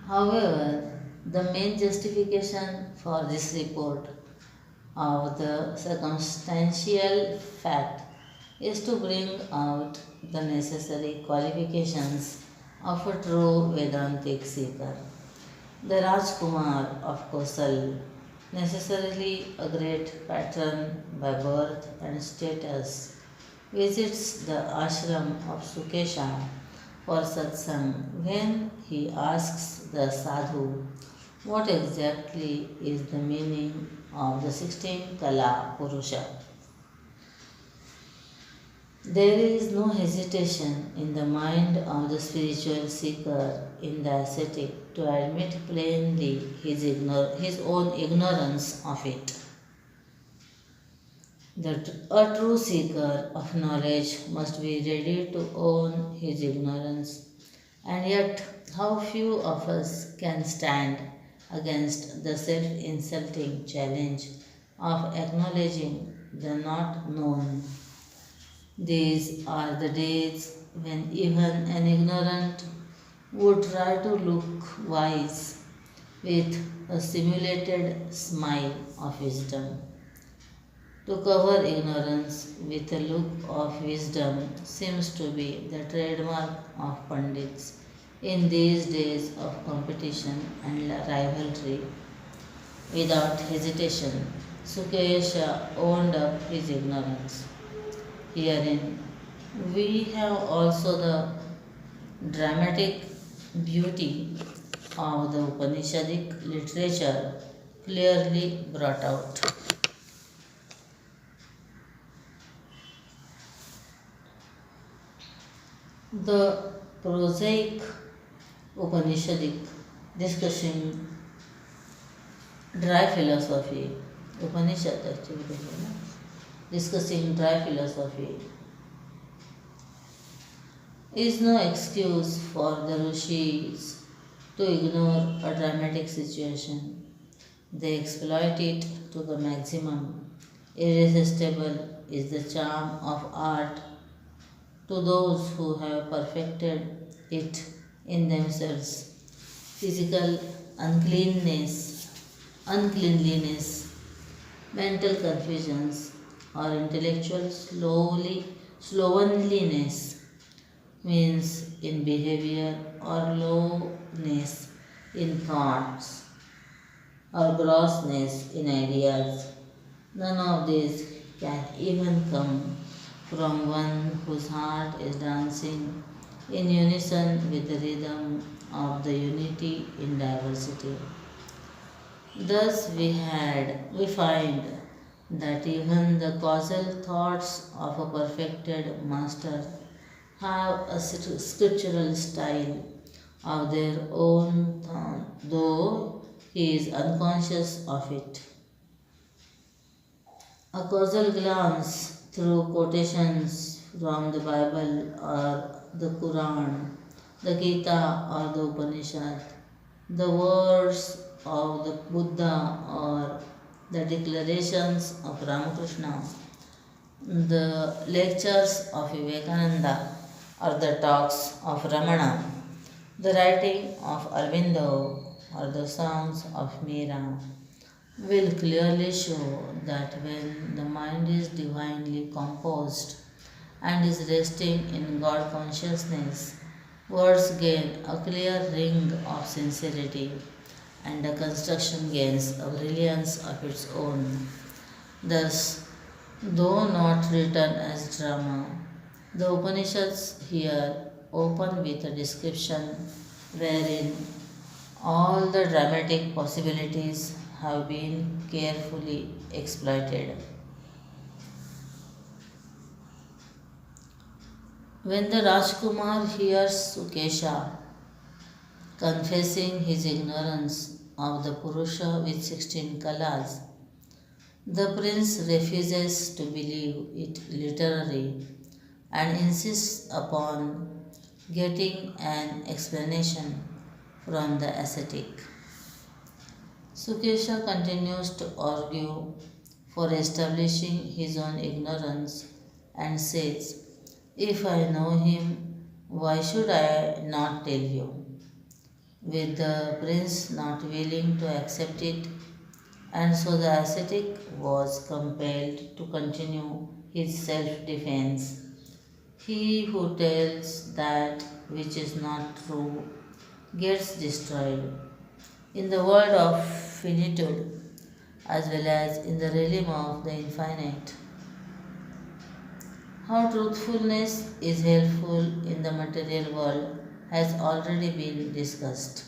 However, the main justification for this report of the circumstantial fact is to bring out the necessary qualifications of a true Vedantic seeker. The Rajkumar of Kosal, necessarily a great patron by birth and status, visits the ashram of Sukesha for satsang when he asks the sadhu what exactly is the meaning of the 16 Kala Purusha. There is no hesitation in the mind of the spiritual seeker in the ascetic to admit plainly his own ignorance of it. A true seeker of knowledge must be ready to own his ignorance, and yet how few of us can stand against the self-insulting challenge of acknowledging the not known. These are the days when even an ignorant would try to look wise with a simulated smile of wisdom. To cover ignorance with a look of wisdom seems to be the trademark of Pandits in these days of competition and rivalry. Without hesitation, Sukesha owned up his ignorance. Herein, we have also the dramatic beauty of the Upanishadic literature clearly brought out. The prosaic Upanishadic discussing dry philosophy, Upanishad actually, discussing dry philosophy, is no excuse for the rishis to ignore a dramatic situation. They exploit it to the maximum Irresistible is the charm of art to those who have perfected it in themselves. Physical uncleanliness, mental confusions, or intellectual slovenliness means in behavior or lowness in thoughts or grossness in ideas. None of these can even come from one whose heart is dancing in unison with the rhythm of the unity in diversity. Thus we find that even the causal thoughts of a perfected master have a scriptural style of their own, though he is unconscious of it. A causal glance through quotations from the Bible or the Quran, the Gita or the Upanishad, the words of the Buddha or the declarations of Ramakrishna, the lectures of Vivekananda or the talks of Ramana, the writing of Aurobindo or the songs of Meera will clearly show that when the mind is divinely composed and is resting in God consciousness, words gain a clear ring of sincerity and the construction gains a brilliance of its own. Thus, though not written as drama, the Upanishads here open with a description wherein all the dramatic possibilities have been carefully exploited. When the Rajkumar hears Sukesha confessing his ignorance of the Purusha with 16 kalas, the prince refuses to believe it literary and insists upon getting an explanation from the ascetic. Sukesha continues to argue for establishing his own ignorance and says, "If I know him, why should I not tell you?" With the prince not willing to accept it, and so the ascetic was compelled to continue his self defense. He who tells that which is not true gets destroyed in the world of finitude as well as in the realm of the infinite. How truthfulness is helpful in the material world has already been discussed.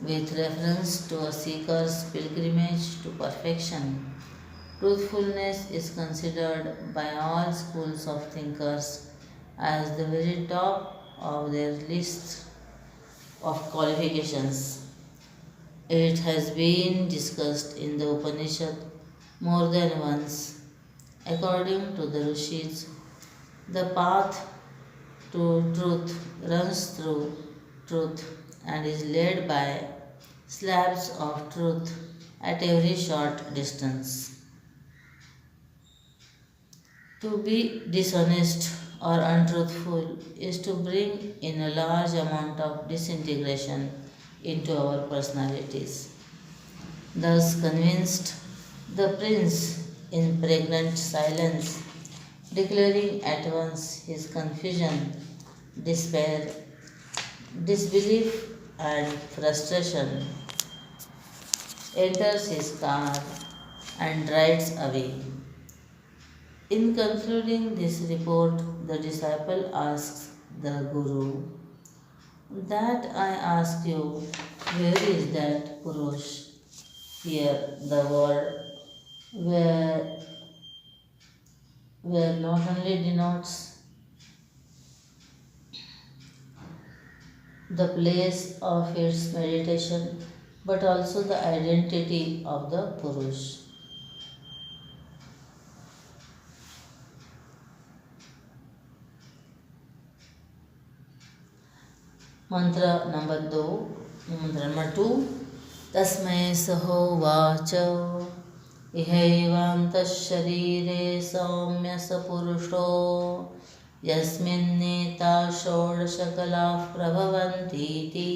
With reference to a seeker's pilgrimage to perfection, truthfulness is considered by all schools of thinkers as the very top of their list of qualifications. It has been discussed in the Upanishad more than once. According to the Rishis, the path to truth runs through truth and is led by slabs of truth at every short distance. To be dishonest or untruthful is to bring in a large amount of disintegration into our personalities. Thus convinced, the prince, in pregnant silence, declaring at once his confusion, despair, disbelief, and frustration, enters his car and rides away. In concluding this report, the disciple asks the Guru, "That I ask you, where is that Purush?" Here the word where, where not only denotes the place of its meditation but also the identity of the Purush. Mantra number 2. Mantra number 2. Tasmai sahovacha इहैवान्तःशरीरे सौम्य स पुरुषो यस्मिन्नेता षोडशकलाः प्रभवन्तीति.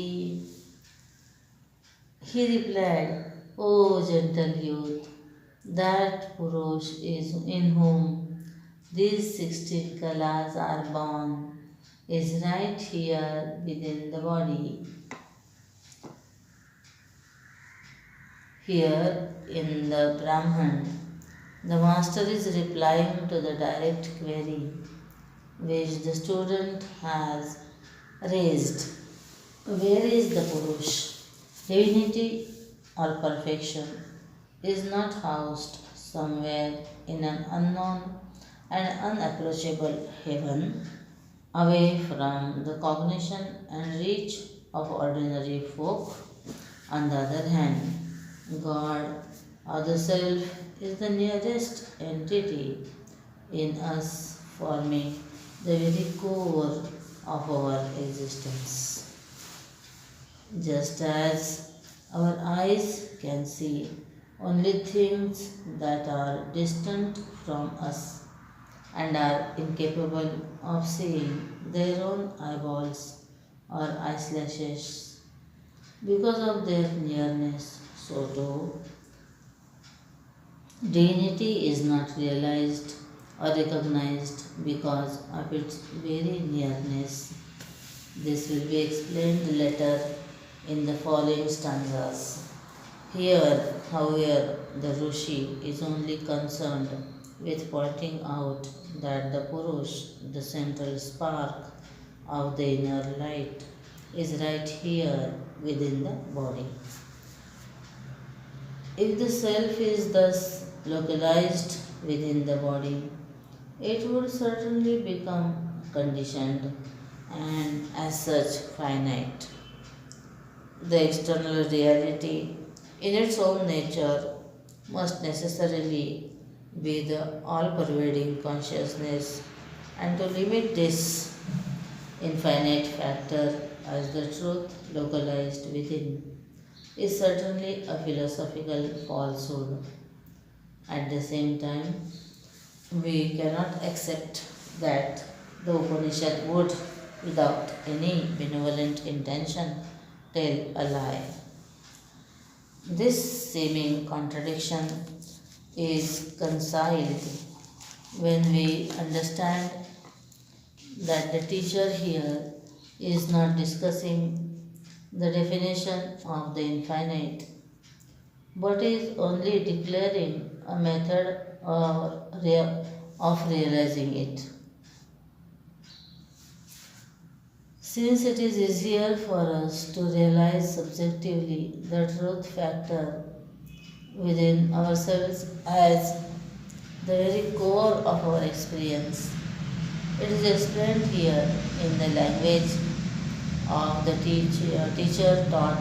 He replied, O gentle youth, that Purush is in whom these 16 kalas are born is right here within the body. Here in the Brahman, the master is replying to the direct query which the student has raised. Where is the Purush? Divinity or perfection is not housed somewhere in an unknown and unapproachable heaven, away from the cognition and reach of ordinary folk. On the other hand, God or the Self is the nearest entity in us, forming the very core of our existence. Just as our eyes can see only things that are distant from us and are incapable of seeing their own eyeballs or eyelashes because of their nearness, so too divinity is not realized or recognized because of its very nearness. This will be explained later in the following stanzas. Here, however, the Rishi is only concerned with pointing out that the Purush, the central spark of the inner light, is right here within the body. If the self is thus localized within the body, it would certainly become conditioned and as such finite. The external reality in its own nature must necessarily be the all pervading consciousness, and to limit this infinite factor as the truth localized within is certainly a philosophical falsehood. At the same time, we cannot accept that the Upanishad would, without any benevolent intention, tell a lie. This seeming contradiction is concealed when we understand that the teacher here is not discussing the definition of the infinite, but is only declaring a method of realizing it. Since it is easier for us to realize subjectively the truth factor within ourselves as the very core of our experience, it is explained here in the language of the teacher taught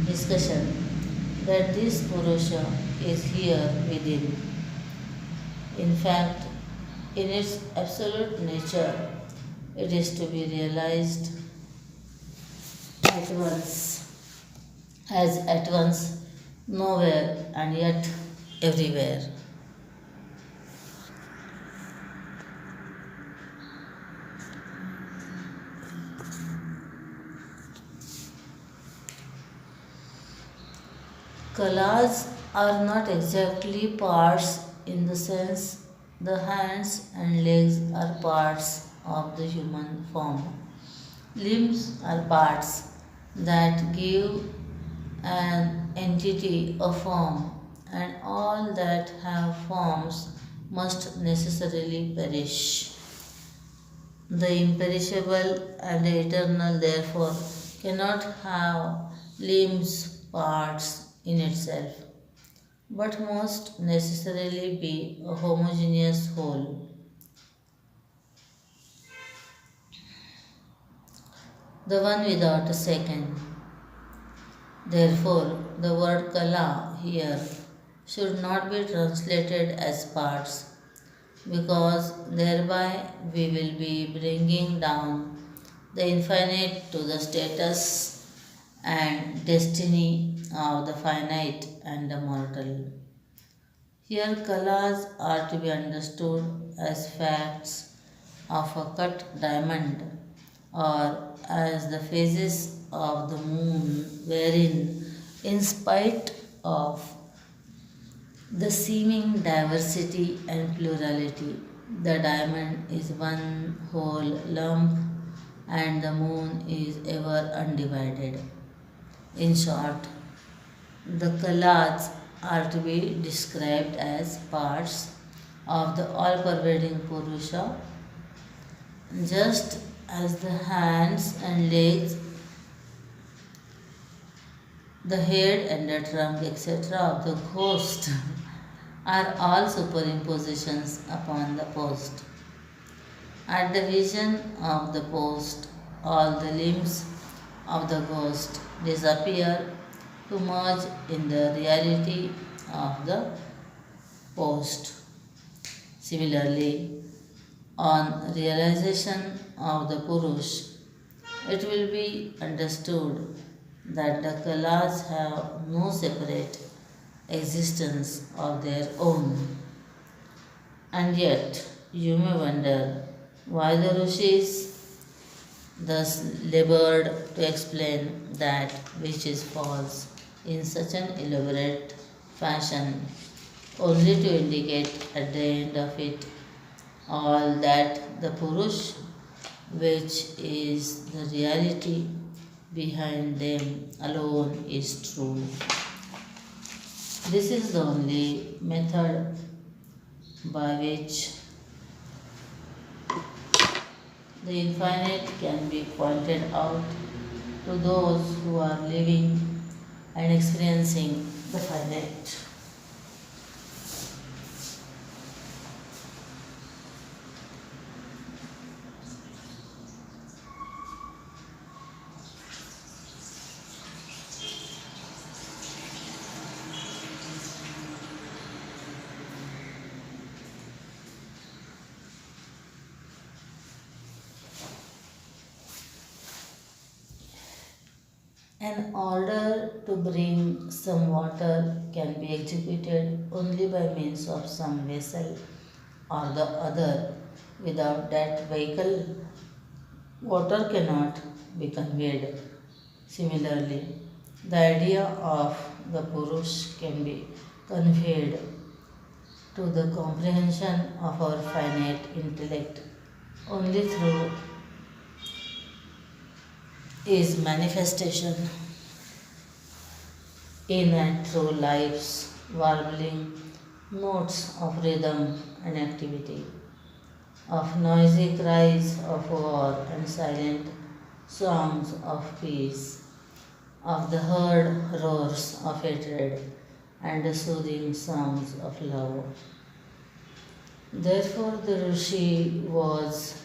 discussion that this Purusha is here within. In fact, in its absolute nature, it is to be realized at once, as at once nowhere and yet everywhere. Kalas are not exactly parts in the sense the hands and legs are parts of the human form. Limbs are parts that give an entity a form, and all that have forms must necessarily perish. The imperishable and the eternal, therefore, cannot have limbs, parts in itself, but must necessarily be a homogeneous whole, the one without a second. Therefore, the word kala here should not be translated as parts, because thereby we will be bringing down the infinite to the status and destiny of the finite and the mortal. Here, kalas are to be understood as facts of a cut diamond or as the phases of the moon, wherein, in spite of the seeming diversity and plurality, the diamond is one whole lump and the moon is ever undivided. In short, the kalas are to be described as parts of the all pervading Purusha, just as the hands and legs, the head and the trunk, etc., of the ghost are all superimpositions upon the post. At the vision of the post, all the limbs of the ghost disappear to merge in the reality of the post. Similarly, on realization of the Purush, it will be understood that the Kalas have no separate existence of their own. And yet, you may wonder why the Rishis thus labored to explain that which is false in such an elaborate fashion, only to indicate at the end of it all that the Purush, which is the reality behind them alone, is true. This is the only method by which the infinite can be pointed out to those who are living and experiencing the finite. An order to bring some water can be executed only by means of some vessel or the other. Without that vehicle, water cannot be conveyed. Similarly, the idea of the Purush can be conveyed to the comprehension of our finite intellect only through his manifestation in and through life's warbling notes of rhythm and activity, of noisy cries of war and silent songs of peace, of the heard roars of hatred and the soothing songs of love. Therefore, the Rishi was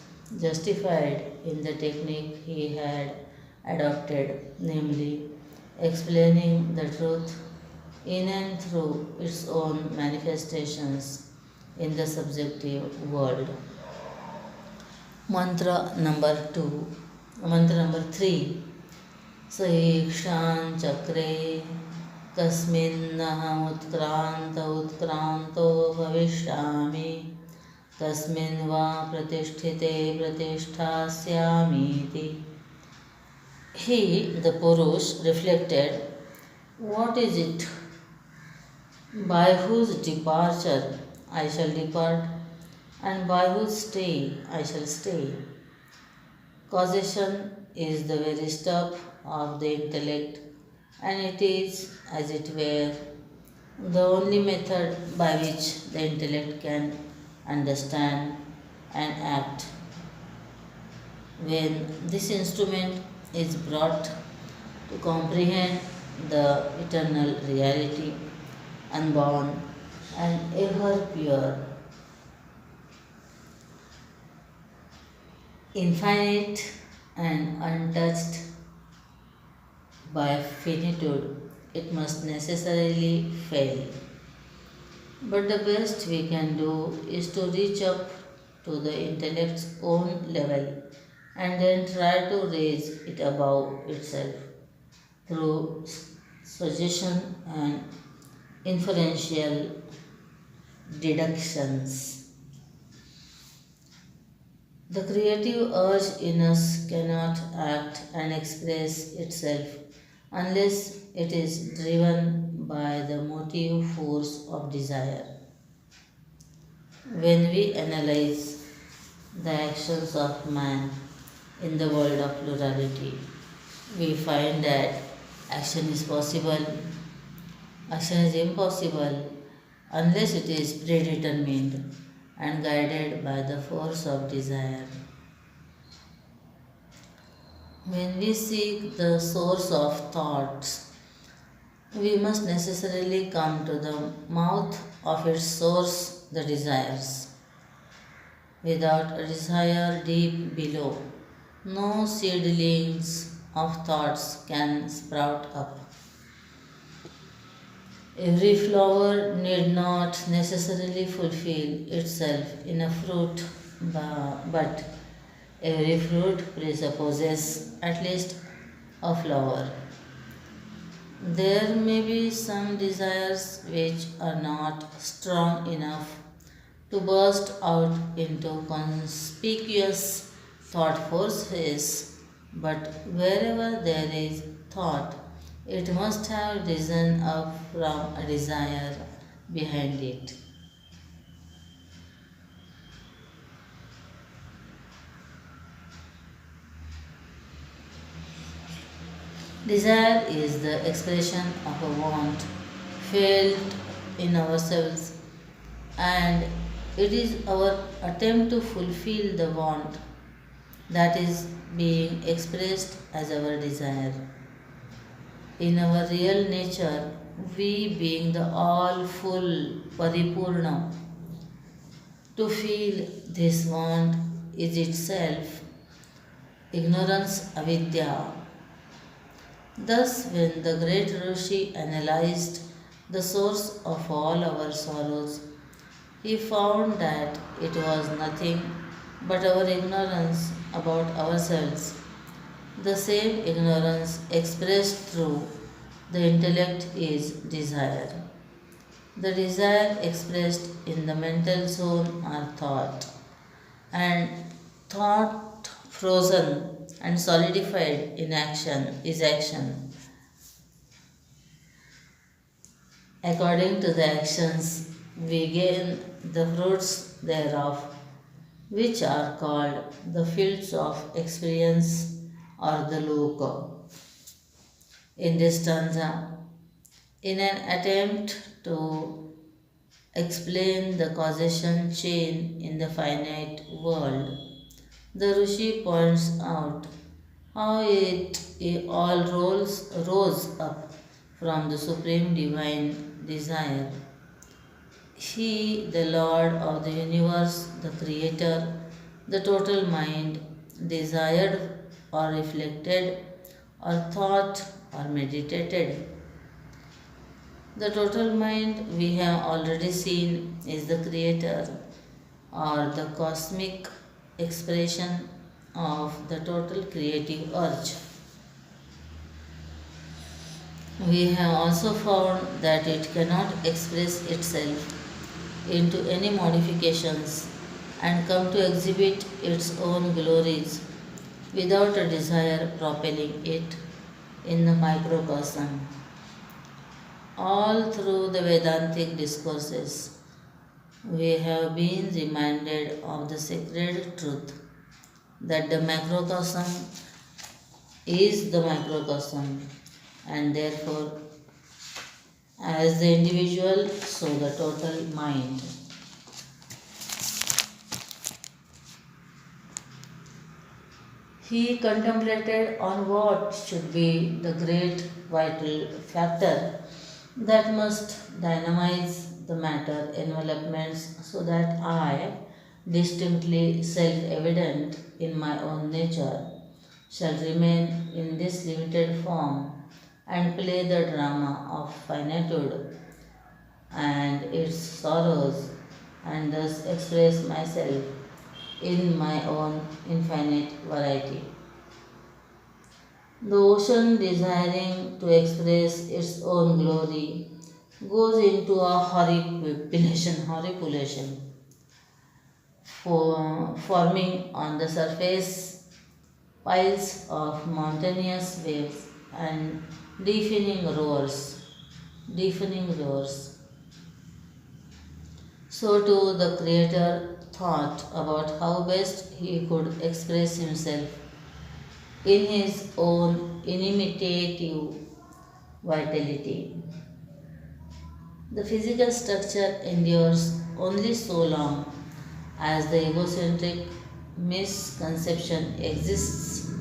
justified in the technique he had adopted, namely explaining the truth in and through its own manifestations in the subjective world. Mantra number 2. Mantra number 3. Sahikshan chakre kasminnah utkranto bhavishyami kasmin va pratisthite pratishthasyamiti. He, the Purush, reflected, what is it by whose departure I shall depart and by whose stay I shall stay? Causation is the very stuff of the intellect, and it is, as it were, the only method by which the intellect can understand and act. When this instrument is brought to comprehend the eternal reality, unborn and ever pure, infinite and untouched by finitude, it must necessarily fail. But the best we can do is to reach up to the intellect's own level and then try to raise it above itself through suggestion and inferential deductions. The creative urge in us cannot act and express itself unless it is driven by the motive force of desire. When we analyze the actions of man in the world of plurality, we find that action is possible, action is impossible unless it is predetermined and guided by the force of desire. When we seek the source of thoughts, we must necessarily come to the mouth of its source, the desires. Without a desire deep below, no seedlings of thoughts can sprout up. Every flower need not necessarily fulfill itself in a fruit, but every fruit presupposes at least a flower. There may be some desires which are not strong enough to burst out into conspicuous thought forces, but wherever there is thought, it must have risen up from a desire behind it. Desire is the expression of a want felt in ourselves, and it is our attempt to fulfill the want that is being expressed as our desire. In our real nature, we being the all full Paripurna, to feel this want is itself ignorance avidya. Thus, when the great Rishi analyzed the source of all our sorrows, he found that it was nothing but our ignorance about ourselves, the same ignorance expressed through the intellect is desire. The desire expressed in the mental zone are thought, and thought frozen and solidified in action is action. According to the actions, we gain the fruits thereof, which are called the fields of experience or the loka. In this stanza, in an attempt to explain the causation chain in the finite world, the Rishi points out how it all rose up from the supreme divine desire. He, the Lord of the universe, the Creator, the total mind, desired or reflected or thought or meditated. The total mind we have already seen is the Creator or the cosmic expression of the total creative urge. We have also found that it cannot express itself into any modifications and come to exhibit its own glories without a desire propelling it in the microcosm. All through the Vedantic discourses, we have been reminded of the sacred truth that the macrocosm is the microcosm, and therefore, as the individual, so the total mind. He contemplated on what should be the great vital factor that must dynamize the matter envelopments so that I, distinctly self evident in my own nature, shall remain in this limited form and play the drama of finitude and its sorrows and thus express myself in my own infinite variety. The ocean desiring to express its own glory goes into a horripilation, forming on the surface piles of mountainous waves and deafening roars. Deafening roars. So too the Creator thought about how best he could express himself in his own inimitative vitality. The physical structure endures only so long as the egocentric misconception exists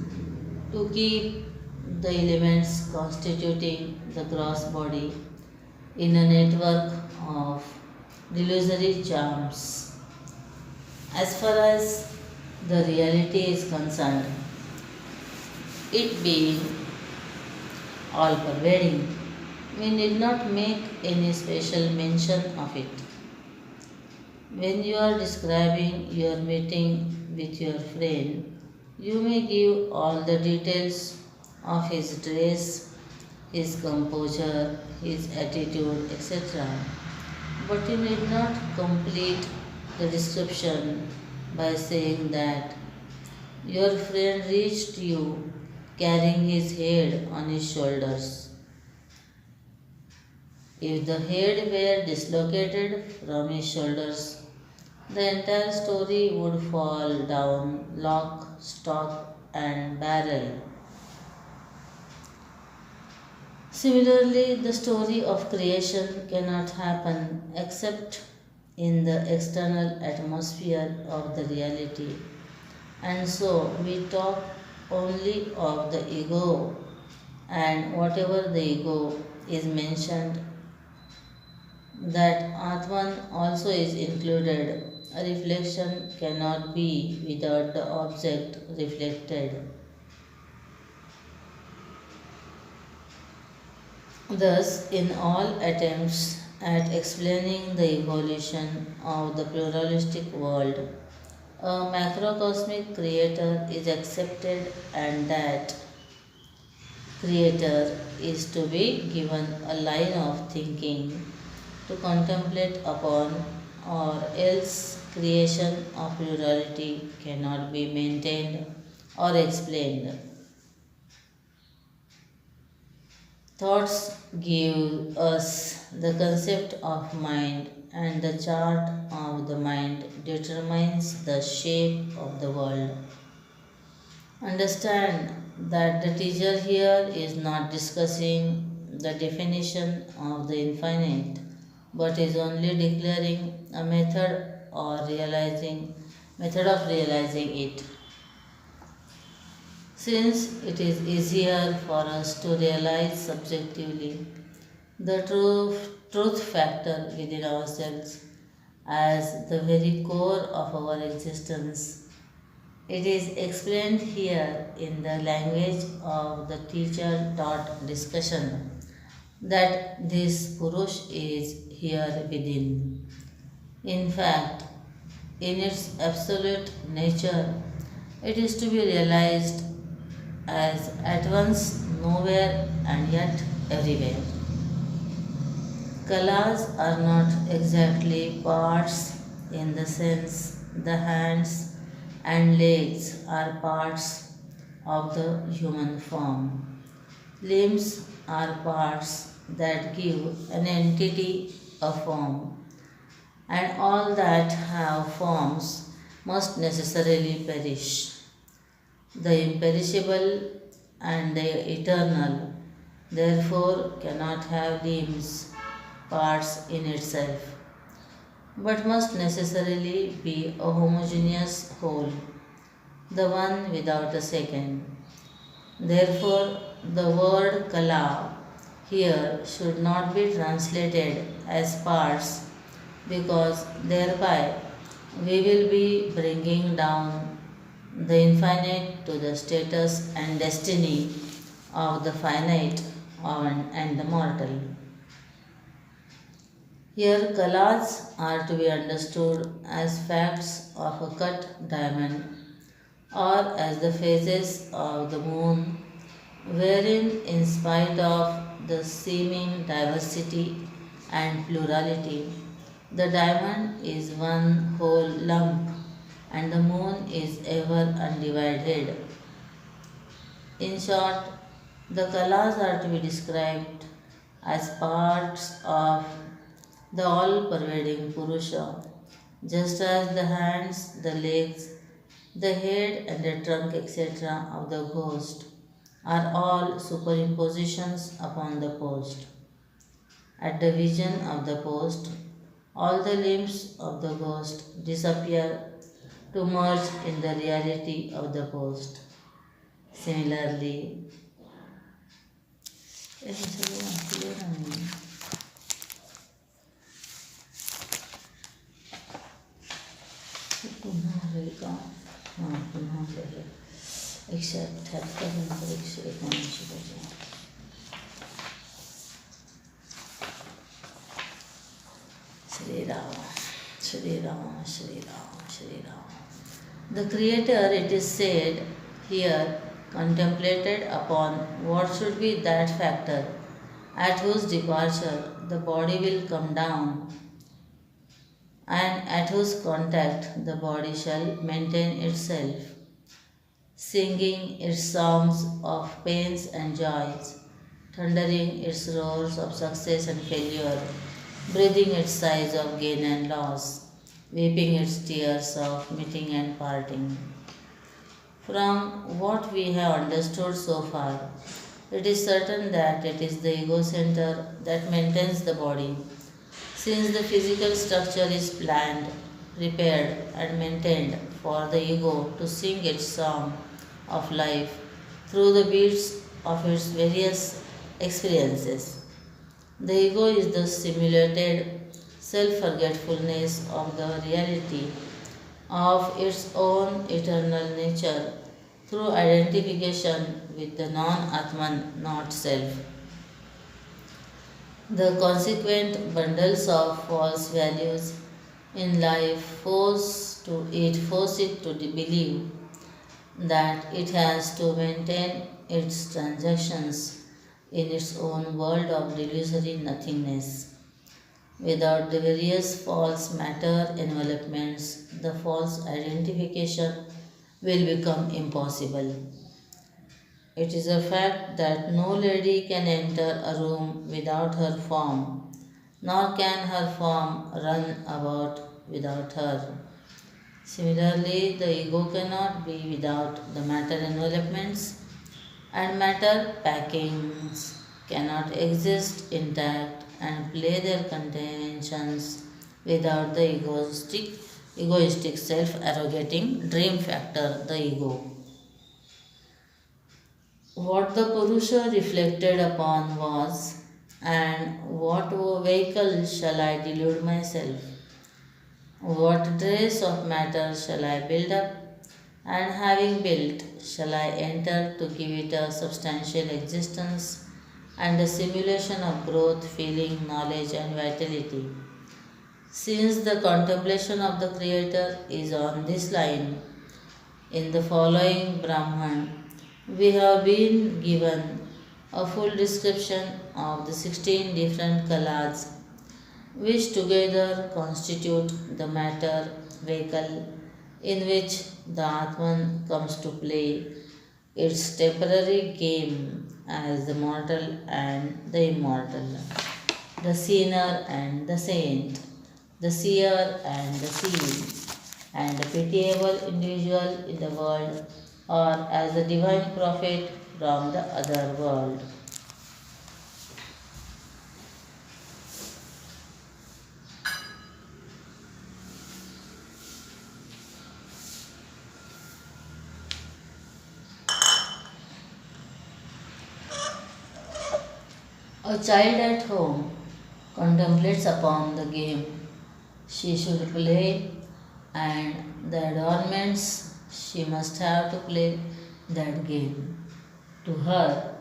to keep the elements constituting the gross body in a network of delusory charms. As far as the reality is concerned, it being all pervading, we need not make any special mention of it. When you are describing your meeting with your friend, you may give all the details of his dress, his composure, his attitude, etc. But you need not complete the description by saying that your friend reached you carrying his head on his shoulders. If the head were dislocated from his shoulders, the entire story would fall down lock, stock, and barrel. Similarly, the story of creation cannot happen except in the external atmosphere of the reality. And so we talk only of the ego, and whatever the ego is mentioned, that Atman also is included. A reflection cannot be without the object reflected. Thus, in all attempts at explaining the evolution of the pluralistic world, a macrocosmic creator is accepted, and that creator is to be given a line of thinking to contemplate upon, or else creation of plurality cannot be maintained or explained. Thoughts give us the concept of mind, and the chart of the mind determines the shape of the world. Understand that the teacher here is not discussing the definition of the infinite, but is only declaring a method of realizing it. Since it is easier for us to realize subjectively the truth factor within ourselves as the very core of our existence, it is explained here in the language of the teacher taught discussion that this Purush is here within. In fact, in its absolute nature, it is to be realized as at once nowhere and yet everywhere. Kalas are not exactly parts in the sense the hands and legs are parts of the human form. Limbs are parts that give an entity a form, and all that have forms must necessarily perish. The imperishable and the eternal, therefore, cannot have limbs, parts in itself, but must necessarily be a homogeneous whole, the one without a second. Therefore, the word kala here should not be translated as parts, because thereby we will be bringing down the infinite to the status and destiny of the finite and the mortal. Here, kalas are to be understood as facts of a cut diamond, or as the phases of the moon, wherein, in spite of the seeming diversity and plurality. The diamond is one whole lump, and the moon is ever undivided. In short, the kalas are to be described as parts of the all pervading Purusha, just as the hands, the legs, the head, and the trunk, etc., of the ghost are all superimpositions upon the post. At the vision of the post, all the limbs of the ghost disappear to merge in the reality of the post. Similarly, पुन्हा आहे का हां पुन्हा आहे 178 नंतर 179 पाहिजे Shri Ram, Shri Ram, Shri Ram, Shri Ram. The Creator, it is said here, contemplated upon what should be that factor at whose departure the body will come down and at whose contact the body shall maintain itself, singing its songs of pains and joys, thundering its roars of success and failure, breathing its sighs of gain and loss, weeping its tears of meeting and parting. From what we have understood so far, it is certain that it is the ego center that maintains the body, since the physical structure is planned, prepared, and maintained for the ego to sing its song of life through the beats of its various experiences. The ego is the simulated self forgetfulness of the reality of its own eternal nature through identification with the non Atman, not self. The consequent bundles of false values in life force it to believe that it has to maintain its transactions in its own world of delusory nothingness. Without the various false matter envelopments, the false identification will become impossible. It is a fact that no lady can enter a room without her form, nor can her form run about without her. Similarly, the ego cannot be without the matter envelopments, and matter packings cannot exist intact and play their contentions without the egoistic self-arrogating dream factor, the ego. What the Purusha reflected upon was, and what vehicle shall I delude myself? What dress of matter shall I build up? And having built, shall I enter to give it a substantial existence and a simulation of growth, feeling, knowledge, and vitality? Since the contemplation of the Creator is on this line, in the following Brahman, we have been given a full description of the 16 different kalas, which together constitute the matter vehicle in which the Atman comes to play its temporary game as the mortal and the immortal, the sinner and the saint, the seer and the seen, and a pitiable individual in the world, or as a divine prophet from the other world. A child at home contemplates upon the game she should play and the adornments she must have to play that game. To her,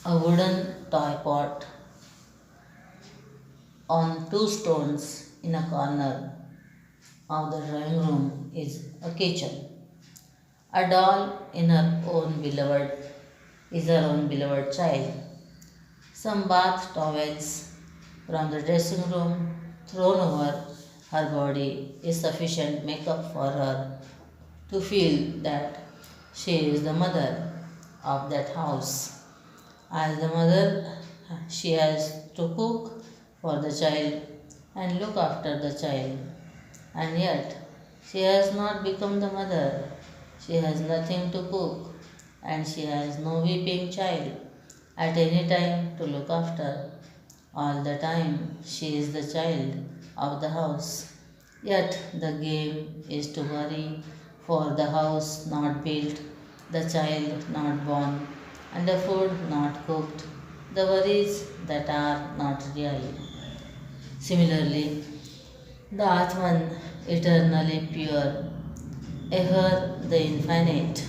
a wooden toy pot on two stones in a corner of the drawing room is a kitchen. A doll in her own beloved is her own beloved child. Some bath towels from the dressing room thrown over her body is sufficient makeup for her to feel that she is the mother of that house. As the mother, she has to cook for the child and look after the child. And yet, she has not become the mother. She has nothing to cook and she has no weeping child at any time to look after. All the time, she is the child of the house. Yet, the game is to worry for the house not built, the child not born, and the food not cooked, the worries that are not real. Similarly, the Atman, eternally pure, ever the infinite,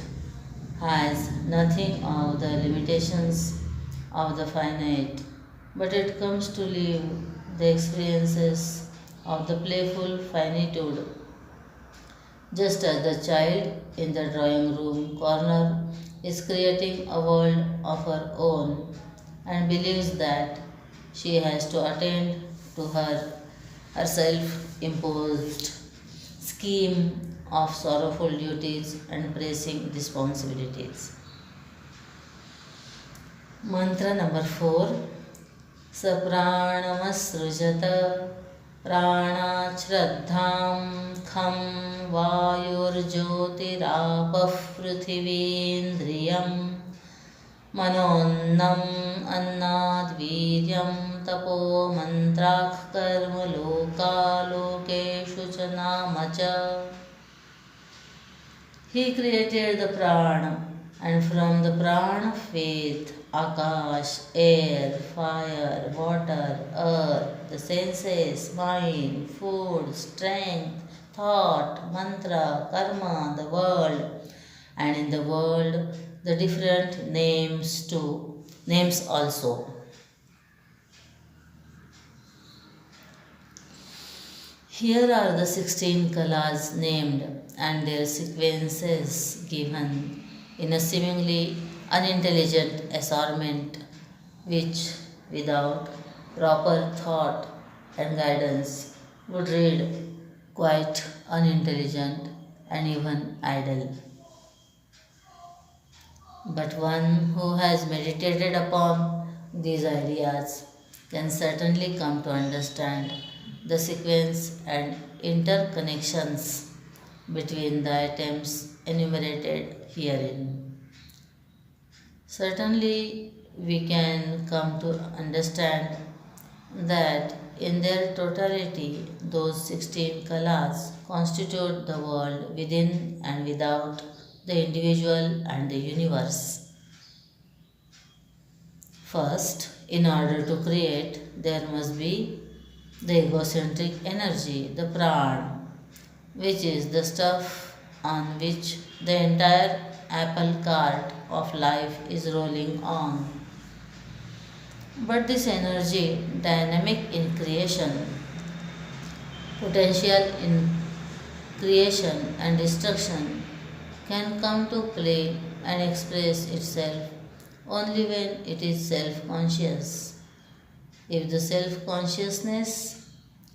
has nothing of the limitations of the finite, but it comes to live the experiences of the playful finitude, just as the child in the drawing room corner is creating a world of her own and believes that she has to attend to her self imposed scheme of sorrowful duties and pressing responsibilities. Mantra number 4. सप्राणमसृजत प्राणाच्छ्रद्धां खं वायुर्ज्योतिरापः पृथिवीन्द्रियं मनोन्नम् अन्नाद्वीर्यं तपो मन्त्राः कर्म लोकालोकेषु च नाम च. He created the prana, and from the prana faith, akash, air, fire, water, earth, the senses, mind, food, strength, thought, mantra, karma, the world, and in the world the different names too, names also. Here are the 16 kalas named and their sequences given in a seemingly unintelligent assortment which, without proper thought and guidance, would read quite unintelligent and even idle. But one who has meditated upon these ideas can certainly come to understand the sequence and interconnections between the items enumerated herein. Certainly, we can come to understand that in their totality, those 16 kalas constitute the world within and without the individual and the universe. First, in order to create, there must be the egocentric energy, the pran, which is the stuff on which the entire apple cart of life is rolling on. But this energy, dynamic in creation, potential in creation and destruction, can come to play and express itself only when it is self conscious. If the self consciousness,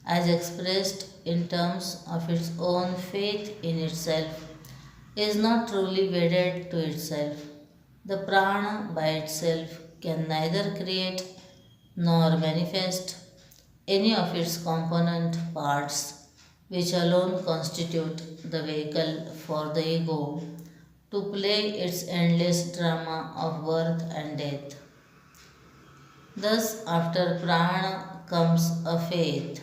as expressed in terms of its own faith in itself, is not truly wedded to itself, the prana by itself can neither create nor manifest any of its component parts, which alone constitute the vehicle for the ego to play its endless drama of birth and death. Thus, after prana comes a faith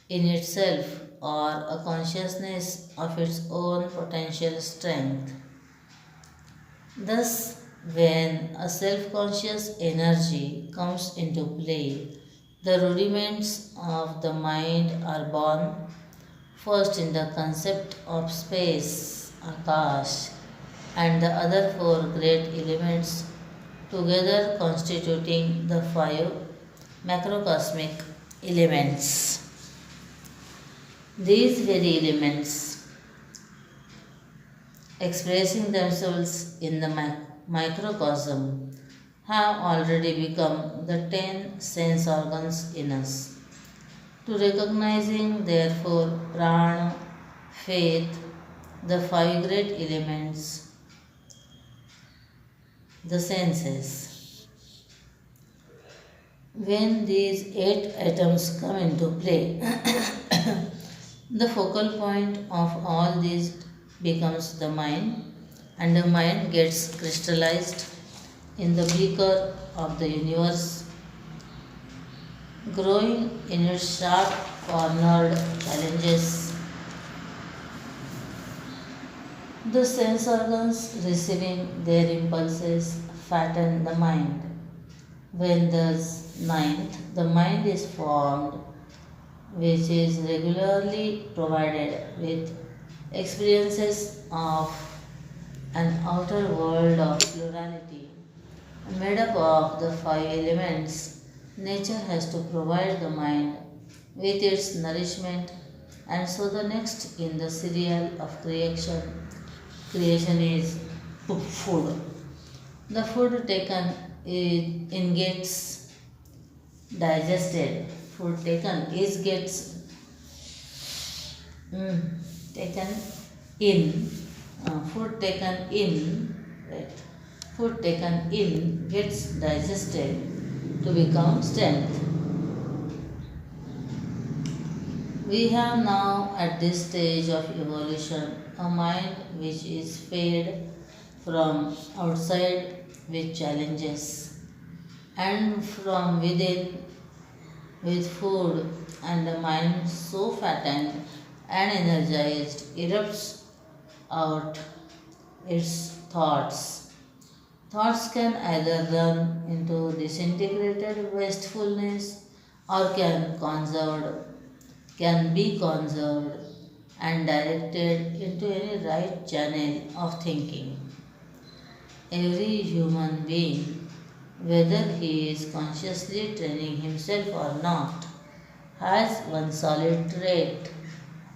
in itself or a consciousness of its own potential strength. Thus, when a self conscious energy comes into play, the rudiments of the mind are born first in the concept of space, akash, and the other four great elements together constituting the five macrocosmic elements. These very elements, expressing themselves in the microcosm, have already become the 10 sense organs in us. To recognizing, therefore, prana, faith, the five great elements, the senses. When these eight atoms come into play, the focal point of all these becomes the mind, and the mind gets crystallized in the beaker of the universe, growing in its sharp cornered challenges. The sense organs receiving their impulses fatten the mind. When thus ninth, the mind is formed, which is regularly provided with experiences of an outer world of plurality, made up of the five elements. Nature has to provide the mind with its nourishment, and so the next in the serial of creation is food. The food taken in gets digested. Food taken is gets taken in. Food taken in, right? Food taken in gets digested to become strength. We have now at this stage of evolution a mind which is fed from outside with challenges and from within with food, and the mind so fattened and energized erupts out its thoughts. Thoughts can either run into disintegrated wastefulness or can be conserved and directed into any right channel of thinking. Every human being, whether he is consciously training himself or not, has one solid trait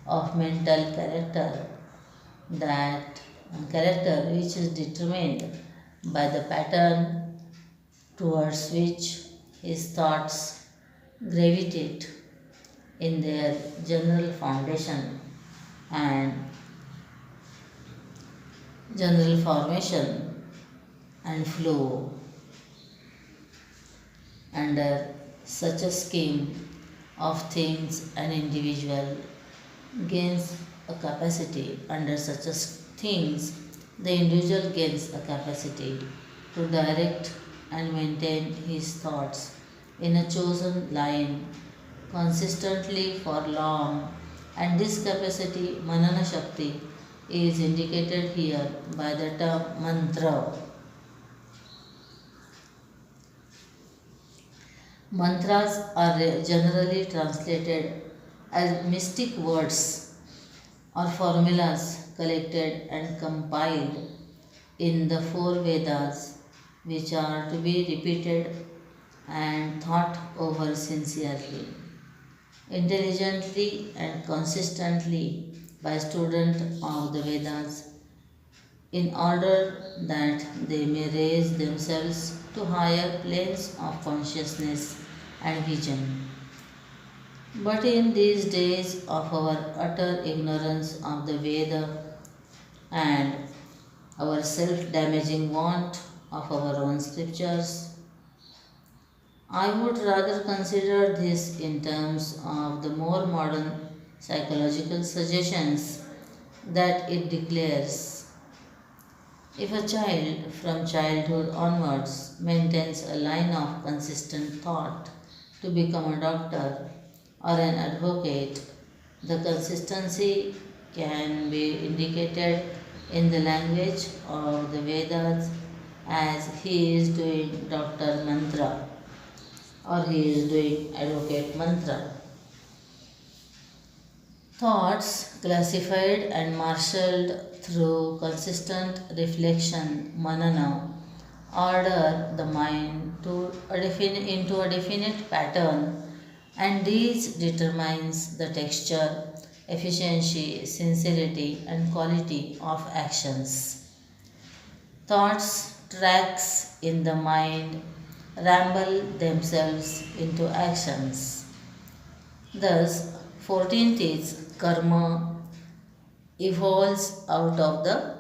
of mental that character which is determined by the pattern towards which his thoughts gravitate in their general foundation and general formation and flow. Under such a scheme of things, an individual gains a capacity. Under such a things, the individual gains a capacity to direct and maintain his thoughts in a chosen line consistently for long, and this capacity, Manana Shakti, is indicated here by the term mantra. Mantras are generally translated as mystic words or formulas collected and compiled in the four Vedas, which are to be repeated and thought over sincerely, intelligently, and consistently by students of the Vedas in order that they may raise themselves to higher planes of consciousness and vision. But in these days of our utter ignorance of the Veda and our self damaging want of our own scriptures, I would rather consider this in terms of the more modern psychological suggestions that it declares. If a child from childhood onwards maintains a line of consistent thought to become a doctor or an advocate, the consistency can be indicated in the language of the Vedas as he is doing doctor mantra or he is doing advocate mantra. Thoughts classified and marshaled through consistent reflection, manana, order the mind into a definite pattern, and these determines the texture, efficiency, sincerity, and quality of actions. Thoughts tracks in the mind ramble themselves into actions. Thus, 14th is karma evolves out of the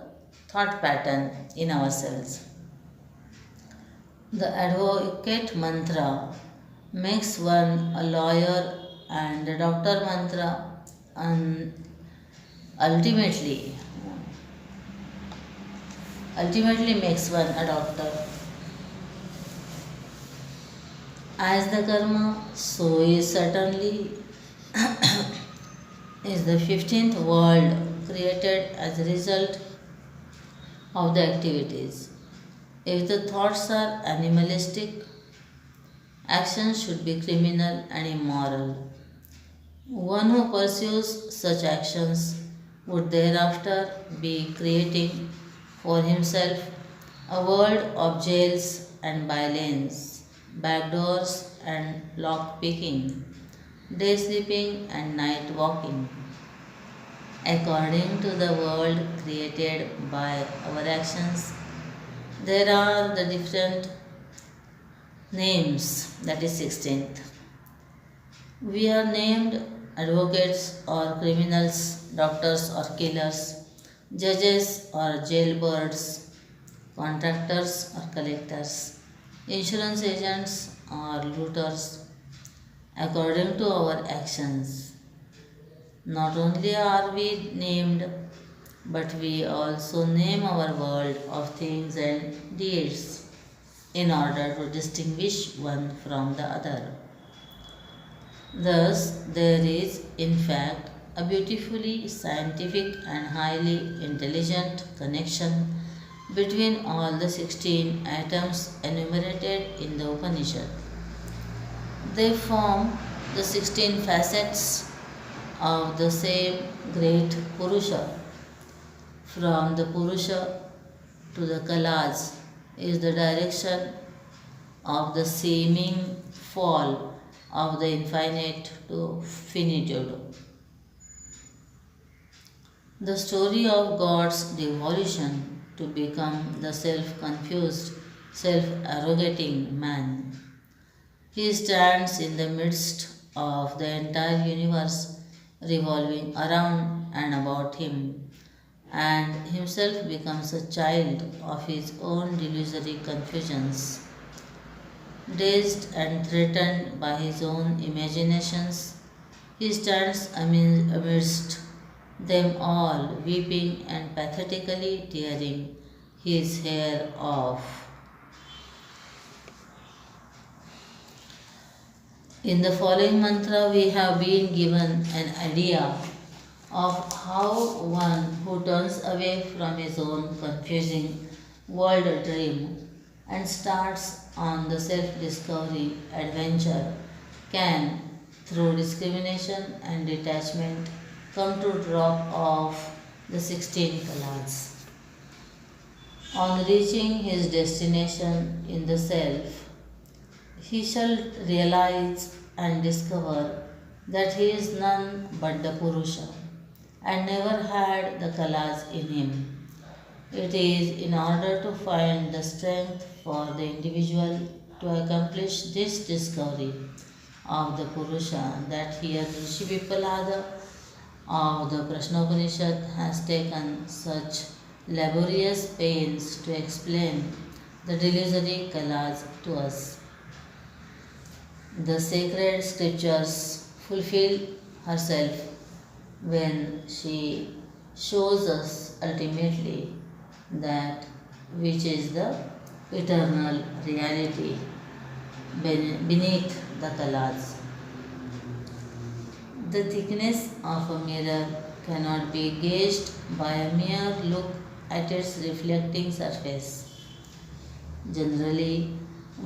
thought pattern in ourselves. The advocate mantra makes one a lawyer, and the doctor mantra un- ultimately ultimately makes one a doctor. As the karma, so is certainly is the 15th world created as a result of the activities. If the thoughts are animalistic, actions should be criminal and immoral. One who pursues such actions would thereafter be creating for himself a world of jails and bylanes, backdoors and lock picking, day sleeping and night walking. According to the world created by our actions, there are the different names, that is 16th. We are named advocates or criminals, doctors or killers, judges or jailbirds, contractors or collectors, insurance agents or looters, according to our actions. Not only are we named, but we also name our world of things and deeds in order to distinguish one from the other. Thus, there is, in fact, a beautifully scientific and highly intelligent connection between all the 16 atoms enumerated in the Upanishad. They form the 16 facets of the same great Purusha. From the Purusha to the Kalas is the direction of the seeming fall of the infinite to finitude. The story of God's devolution to become the self confused, self arrogating man. He stands in the midst of the entire universe revolving around and about him, and himself becomes a child of his own delusory confusions. Dazed and threatened by his own imaginations, he stands amidst them all, weeping and pathetically tearing his hair off. In the following mantra, we have been given an idea of how one who turns away from his own confusing world dream and starts on the self discovery adventure can, through discrimination and detachment, come to drop off the 16 kalas. On reaching his destination in the self, he shall realize and discover that he is none but the Purusha and never had the kalas in him. It is in order to find the strength for the individual to accomplish this discovery of the Purusha that here Rishi Vipalada of the Prashnopanishad has taken such laborious pains to explain the delusory kalas to us. The sacred scriptures fulfill herself when she shows us ultimately that which is the eternal reality beneath the kalas. The thickness of a mirror cannot be gauged by a mere look at its reflecting surface. Generally,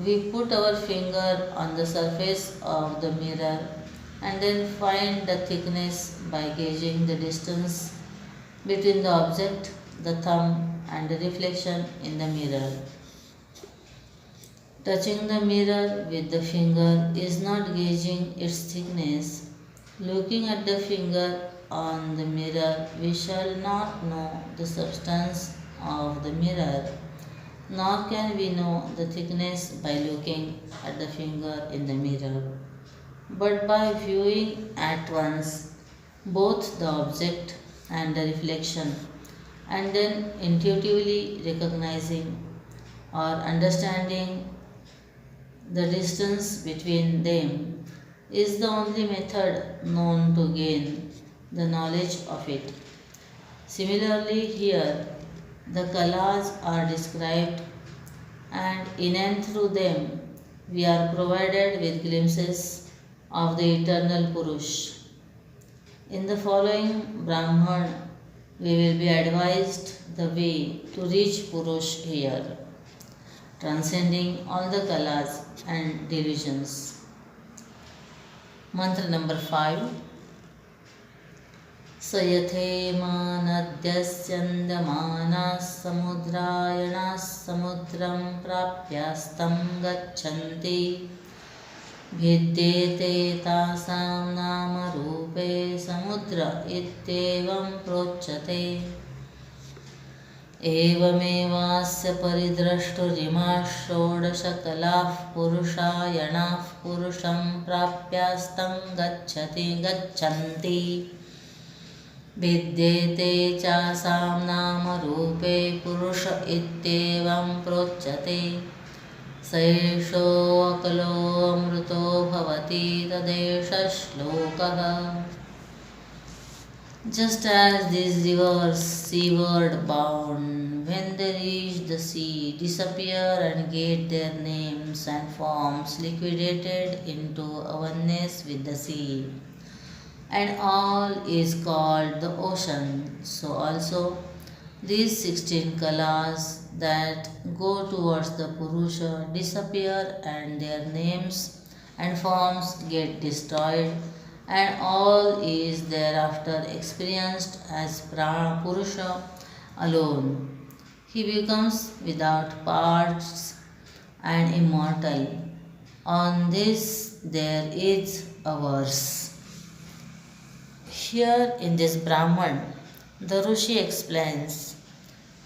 we put our finger on the surface of the mirror and then find the thickness by gauging the distance between the object, the thumb, and the reflection in the mirror. Touching the mirror with the finger is not gauging its thickness. Looking at the finger on the mirror, we shall not know the substance of the mirror. nor can we know the thickness by looking at the finger in the mirror, but by viewing at once both the object and the reflection, and then intuitively recognizing or understanding the distance between them is the only method known to gain the knowledge of it. Similarly, here the kalas are described, and in and through them we are provided with glimpses of the eternal Purush. In the following Brahman, we will be advised the way to reach Purush here, transcending all the kalas and delusions. Mantra number 5. स यथेमानद्यस्यन्दमानाः समुद्रायणाः समुद्रं प्राप्यास्तं गच्छन्ति भिद्येते तासां नामरूपे समुद्र इत्येवं प्रोच्यते एवमेवास्य परिद्रष्टुरिमाः षोडशकलाः पुरुषायणाः पुरुषं प्राप्यास्तं गच्छन्ति भिद्येते चासां नामरूपे पुरुष इत्येवं प्रोच्यते स एषोऽकलोऽमृतो भवति तदेष श्लोकः. Just as these rivers, seaward bound, when they reach the sea, disappear and get their names and forms liquidated into a oneness with the sea, and all is called the ocean, so also these 16 kalas that go towards the Purusha disappear and their names and forms get destroyed, and all is thereafter experienced as Purusha alone. He becomes without parts and immortal. On this there is a verse. Here in this Brahman, the Rishi explains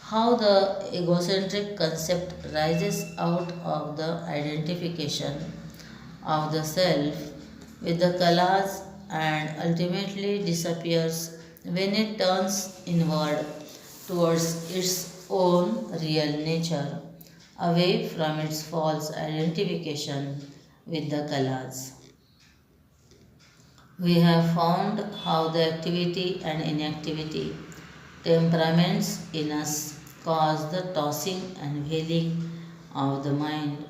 how the egocentric concept rises out of the identification of the self with the kalas and ultimately disappears when it turns inward towards its own real nature, away from its false identification with the kalas. We have found how the activity and inactivity temperaments in us cause the tossing and wheeling of the mind,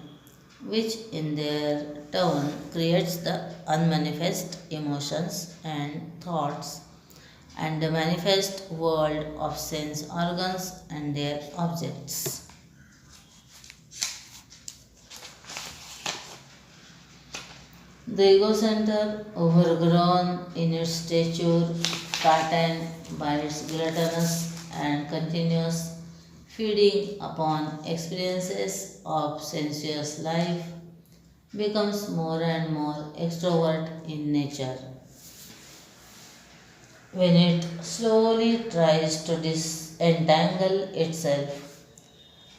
which in their turn creates the unmanifest emotions and thoughts and the manifest world of sense organs and their objects. The ego center, overgrown in its stature, fattened by its gluttonous and continuous feeding upon experiences of sensuous life, becomes more and more extrovert in nature. When it slowly tries to disentangle itself,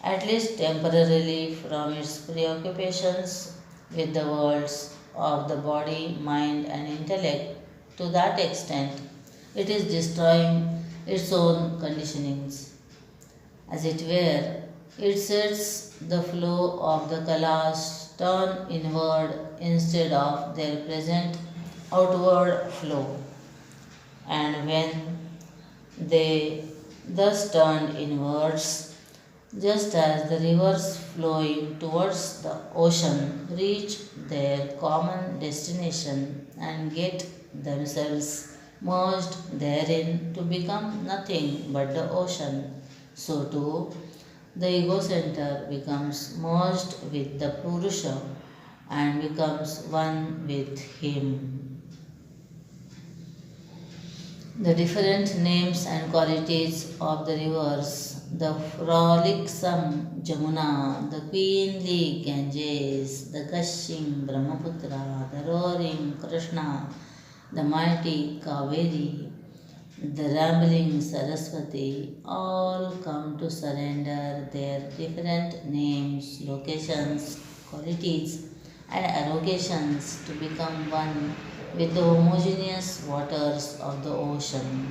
at least temporarily, from its preoccupations with the worlds of the body, mind, and intellect, to that extent, it is destroying its own conditionings. As it were, it sets the flow of the kalas turn inward instead of their present outward flow. And when they thus turned inwards, just as the rivers flowing towards the ocean reach their common destination and get themselves merged therein to become nothing but the ocean, so too the ego center becomes merged with the Purusha and becomes one with him. The different names and qualities of the rivers, the frolicsome Jamuna, the queenly Ganges, the gushing Brahmaputra, the roaring Krishna, the mighty Kaveri, the rambling Saraswati all come to surrender their different names, locations, qualities, and allocations to become one with the homogeneous waters of the ocean.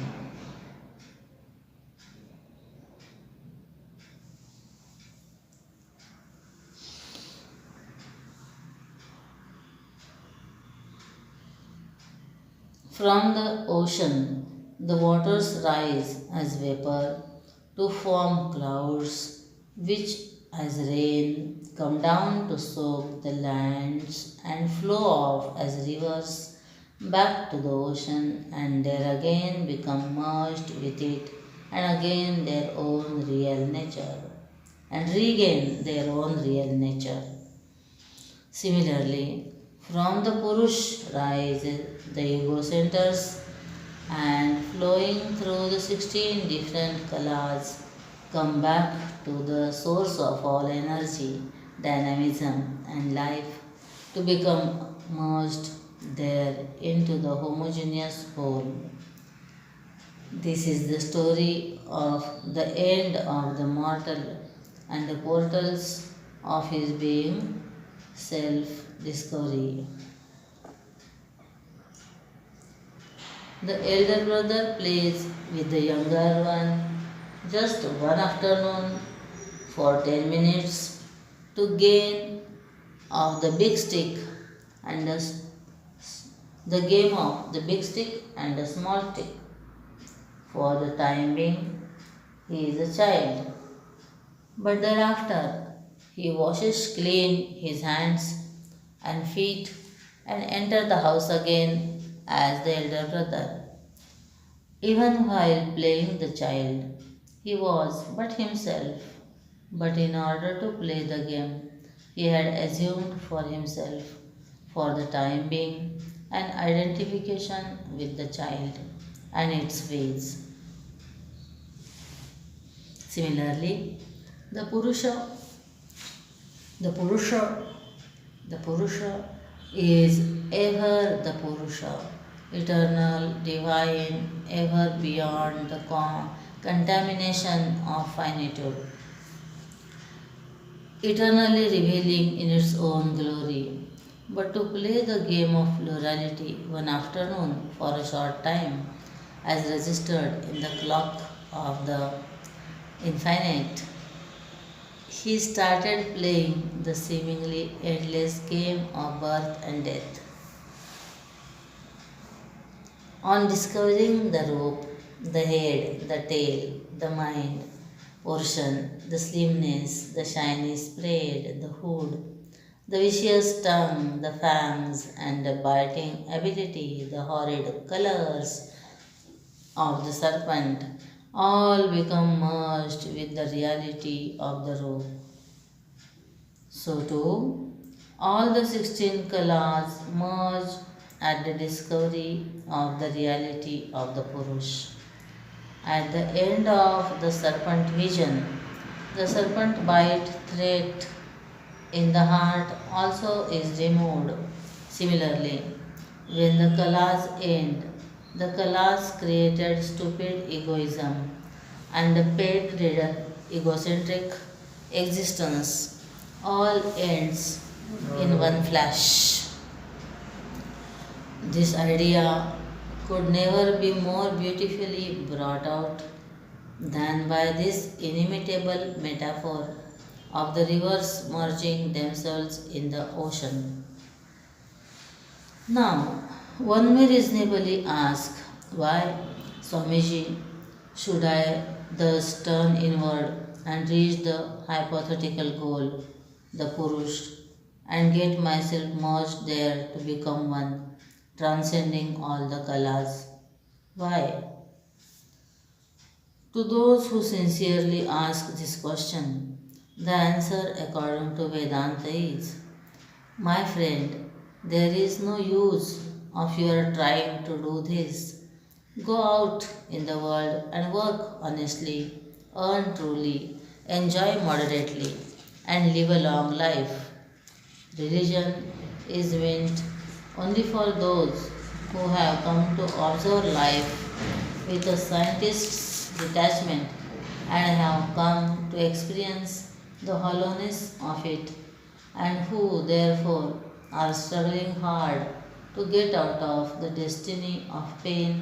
From the ocean, the waters rise as vapor to form clouds, which, as rain, come down to soak the lands and flow off as rivers back to the ocean and there again become merged with it and again their own real nature and regain their own real nature. Similarly, from the Purush rise the ego centers and flowing through the 16 different kalas come back to the source of all energy, dynamism, and life to become merged there into the homogeneous whole. This is the story of the end of the mortal and the portals of his being, self discovery. The elder brother plays with the younger one just one afternoon for 10 minutes to gain of the big stick and the game of the big stick and the small stick. For the time being, he is a child, but thereafter he washes clean his hands and feet and enter the house again as the elder brother. Even while playing the child, he was but himself, but in order to play the game, he had assumed for himself, for the time being, an identification with the child and its ways. Similarly, the Purusha, the Purusha, the Purusha is ever the Purusha, eternal, divine, ever beyond the contamination of finitude, eternally revealing in its own glory. But to play the game of plurality one afternoon for a short time, as registered in the clock of the infinite, he started playing the seemingly endless game of birth and death. On discovering the rope, the head, the tail, the mind, portion, the slimness, the shiny spread, the hood, the vicious tongue, the fangs, and the biting ability, the horrid colors of the serpent, all become merged with the reality of the rope. So too, all the 16 kalas merge at the discovery of the reality of the Purush. At the end of the serpent vision, the serpent bite threat in the heart also is removed. Similarly, when the kalas end, the kalas created stupid egoism and the pet ridden egocentric existence all ends in one flash. This idea could never be more beautifully brought out than by this inimitable metaphor of the rivers merging themselves in the ocean. Now, one may reasonably ask why, Swamiji, should I thus turn inward and reach the hypothetical goal, the Purush, and get myself merged there to become one, transcending all the kalas? Why? To those who sincerely ask this question, the answer according to Vedanta is, my friend, there is no use of your trying to do this. Go out in the world and work honestly, earn truly, enjoy moderately, and live a long life. Religion is meant only for those who have come to observe life with a scientist's detachment and have come to experience the hollowness of it, and who therefore are struggling hard to get out of the destiny of pain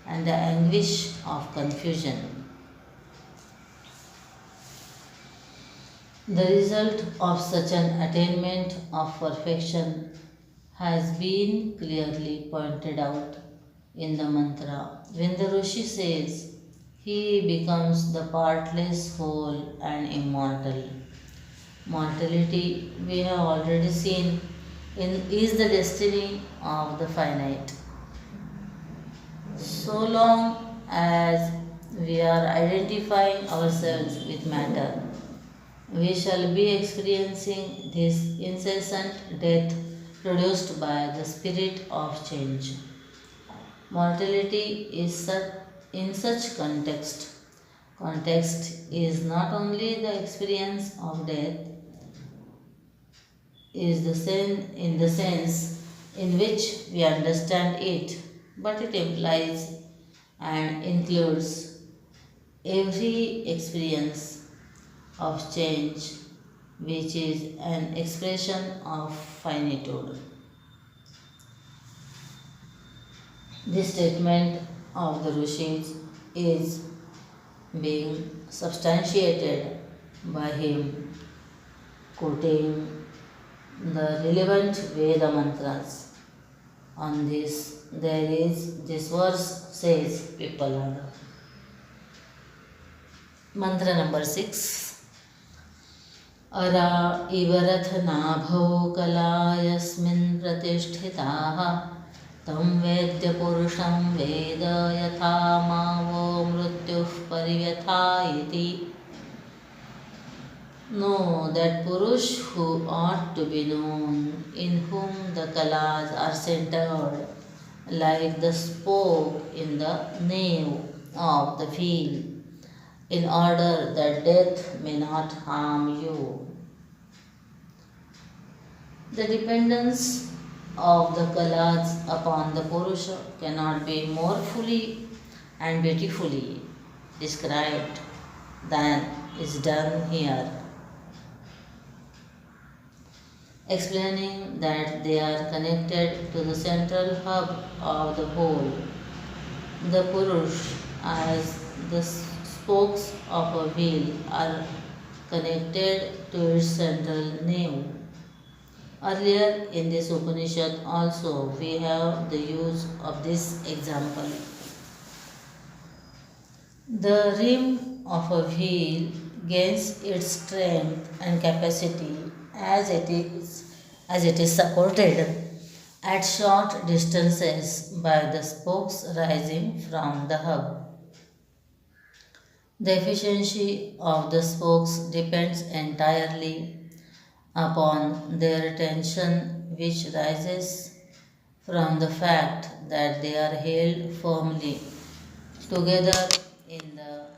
and the anguish of confusion. The result of such an attainment of perfection has been clearly pointed out in the mantra. When the Rishi says, he becomes the partless whole and immortal. Mortality, we have already seen, is the destiny of the finite. So long as we are identifying ourselves with matter, we shall be experiencing this incessant death produced by the spirit of change. Mortality is in such context is not only the experience of death, is the in the sense in which we understand it, but it implies and includes every experience of change which is an expression of finitude. This statement of the Rishis is being substantiated by him quoting the relevant Veda mantras. On this, this verse says, Pippalada. Mantra number 6. Ara ivarathanabhau kalayasmin pratishthitaha tam vedya purusham veda yatha mavo mrityuh parivyatha iti. Know that Purush who ought to be known, in whom the kalas are centered, like the spoke in the nave of the wheel, in order that death may not harm you. The dependence of the kalas upon the Purusha cannot be more fully and beautifully described than is done here, explaining that they are connected to the central hub of the whole, the Purush, as the spokes of a wheel are connected to its central nave. Earlier in this Upanishad also we have the use of this example. The rim of a wheel gains its strength and capacity as it is supported at short distances by the spokes rising from the hub. The efficiency of the spokes depends entirely upon their tension, which rises from the fact that they are held firmly together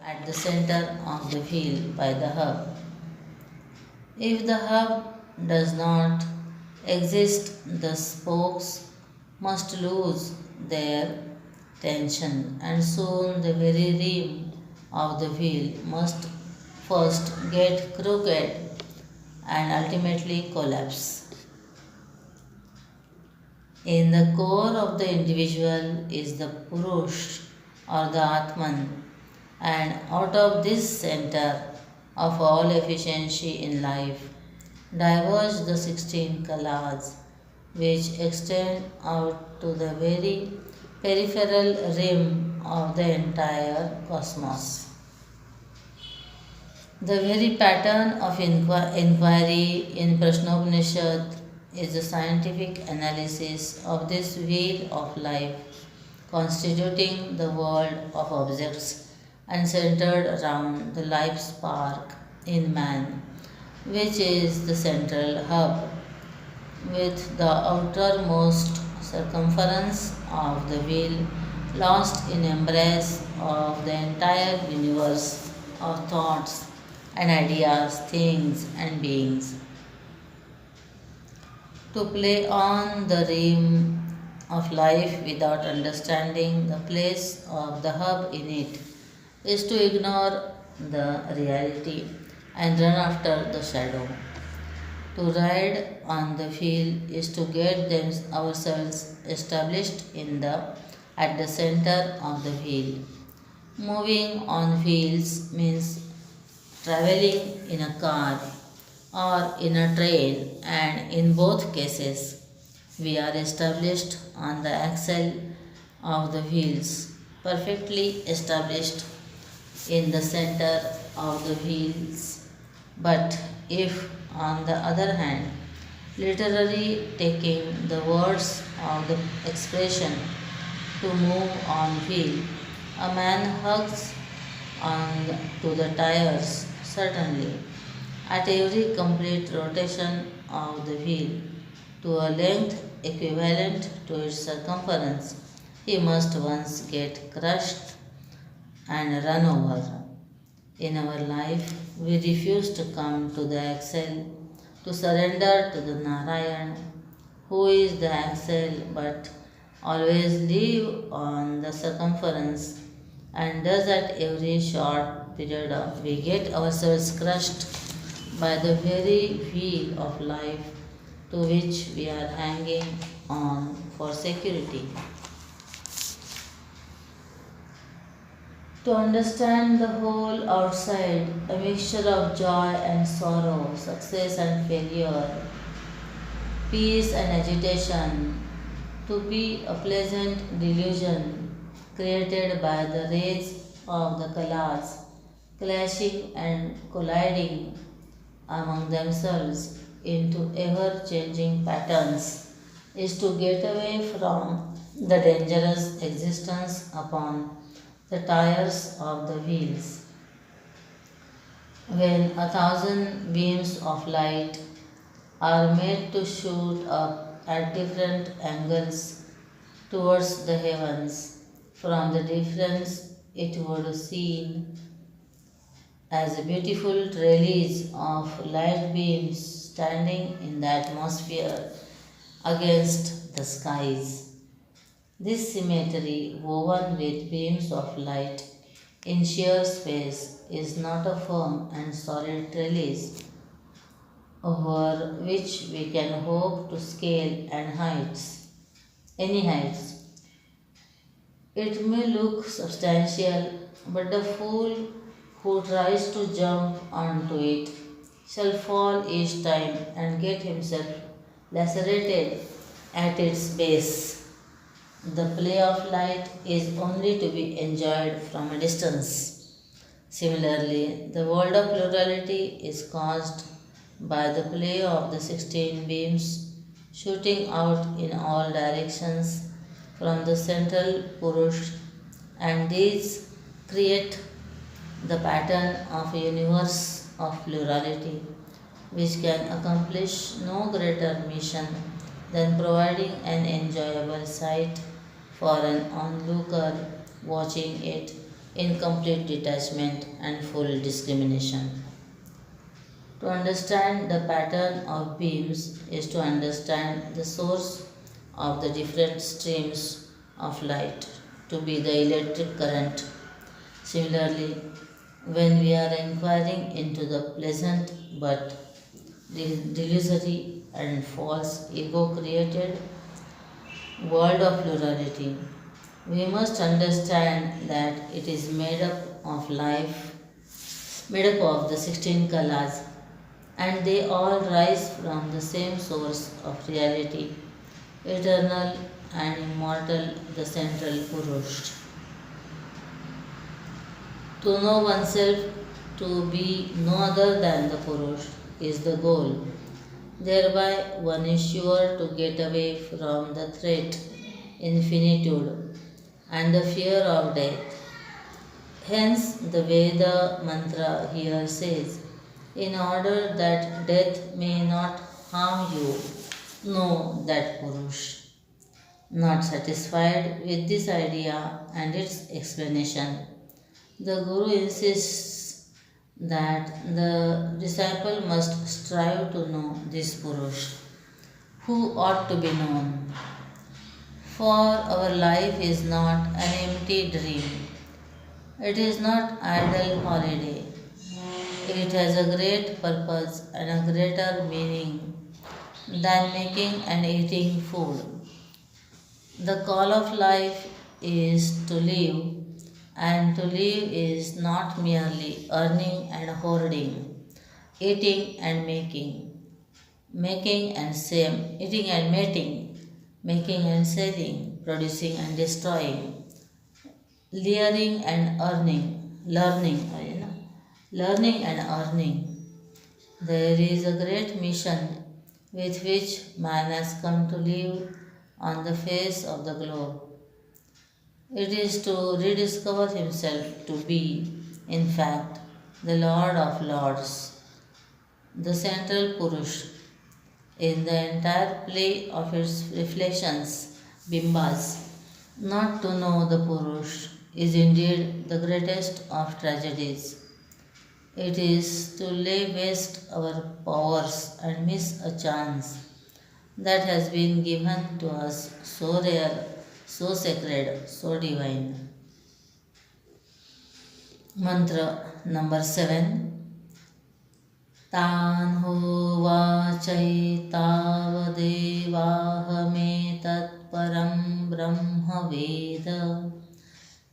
at the center of the wheel by the hub. If the hub does not exist, the spokes must lose their tension, and soon the very rim of the wheel must first get crooked and ultimately collapse. In the core of the individual is the Purush or the Atman, and out of this center of all efficiency in life diverge the 16 kalas, which extend out to the very peripheral rim of the entire cosmos. The very pattern of inquiry in Prashnopanishad is the scientific analysis of this wheel of life, constituting the world of objects and centered around the life spark in man, which is the central hub, with the outermost circumference of the wheel lost in embrace of the entire universe of thoughts and ideas, things and beings. To play on the rim of life without understanding the place of the hub in it is to ignore the reality and run after the shadow. To ride on the wheel is to get them ourselves established at the center of the wheel. Moving on wheels means traveling in a car or in a train, and in both cases we are established on the axle of the wheels, perfectly established in the center of the wheels. But if, on the other hand, literally taking the words of the expression to move on wheel, a man hugs on to the tires, certainly, at every complete rotation of the wheel to a length equivalent to its circumference, he must once get crushed and run over. In our life, we refuse to come to the axle, to surrender to the Narayan, who is the axle, but always live on the circumference, and thus at every short period we get ourselves crushed by the very wheel of life to which we are hanging on for security. To understand the whole outside, a mixture of joy and sorrow, success and failure, peace and agitation, to be a pleasant delusion created by the rays of the colors, clashing and colliding among themselves into ever changing patterns, is to get away from the dangerous existence upon the tires of the wheels. When a thousand beams of light are made to shoot up at different angles towards the heavens, from the difference it would seem as a beautiful trellis of light beams standing in the atmosphere against the skies. This symmetry, woven with beams of light in sheer space, is not a firm and solid trellis over which we can hope to scale any heights. It may look substantial, but the fool who tries to jump onto it shall fall each time and get himself lacerated at its base. The play of light is only to be enjoyed from a distance. Similarly, the world of plurality is caused by the play of the 16 beams shooting out in all directions from the central Purush, and these create the pattern of a universe of plurality, which can accomplish no greater mission than providing an enjoyable sight for an onlooker watching it in complete detachment and full discrimination. To understand the pattern of beams is to understand the source of the different streams of light to be the electric current. Similarly, when we are inquiring into the pleasant but delusory and false ego created world of plurality, we must understand that it is made up of the 16 kalas, and they all rise from the same source of reality, eternal and immortal, the central Purush. To know oneself to be no other than the Purush is the goal. Thereby, one is sure to get away from the threat, infinitude, and the fear of death. Hence, the Veda mantra here says, in order that death may not harm you, know that Purush. Not satisfied with this idea and its explanation, the Guru insists that the disciple must strive to know this Purush, who ought to be known. For our life is not an empty dream. It is not idle holiday. It has a great purpose and a greater meaning than making and eating food. The call of life is to live, and to live is not merely earning and hoarding, eating and making and same, eating and mating, making and selling, producing and destroying, learning and learning and earning. There is a great mission with which man has come to live on the face of the globe. It is to rediscover himself to be, in fact, the Lord of Lords, the central Purush. In the entire play of its reflections, Bimbas, not to know the Purush is indeed the greatest of tragedies. It is to lay waste our powers and miss a chance that has been given to us so rare, so sacred, so divine. Mantra number 7. तान् होवाचैतावदेवाहमेतत्परं ब्रह्म वेद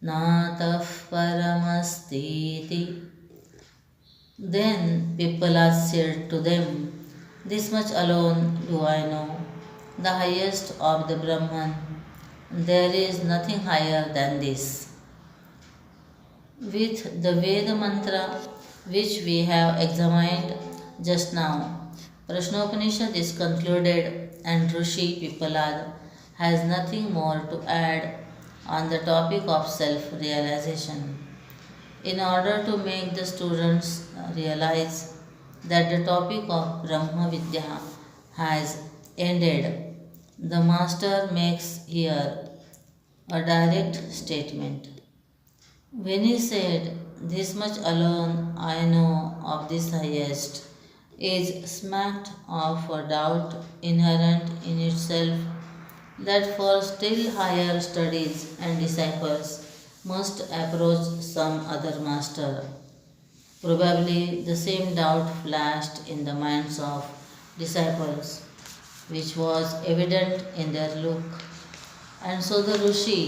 नातः परमस्तीति. Then Pippala said to them, "This much alone do I know, the highest of the Brahman. There is nothing higher than this." With the Veda mantra which we have examined just now, Prashnopanishad is concluded and Rishi Pippalad has nothing more to add on the topic of self-realization. In order to make the students realize that the topic of Brahma Vidya has ended, the master makes here a direct statement. When he said, "This much alone I know of this highest," is smacked of a doubt inherent in itself that for still higher studies and disciples must approach some other master. Probably the same doubt flashed in the minds of disciples, which was evident in their look, and so the Rishi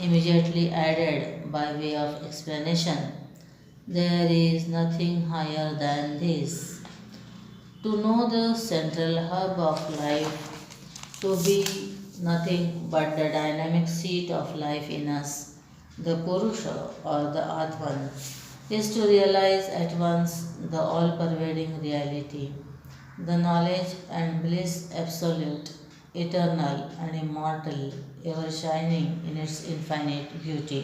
immediately added by way of explanation, "There is nothing higher than this. To know the central hub of life, to be nothing but the dynamic seat of life in us, the Purusha or the Atman, is to realize at once the all-pervading reality, the knowledge and bliss absolute, eternal and immortal, ever shining in its infinite beauty.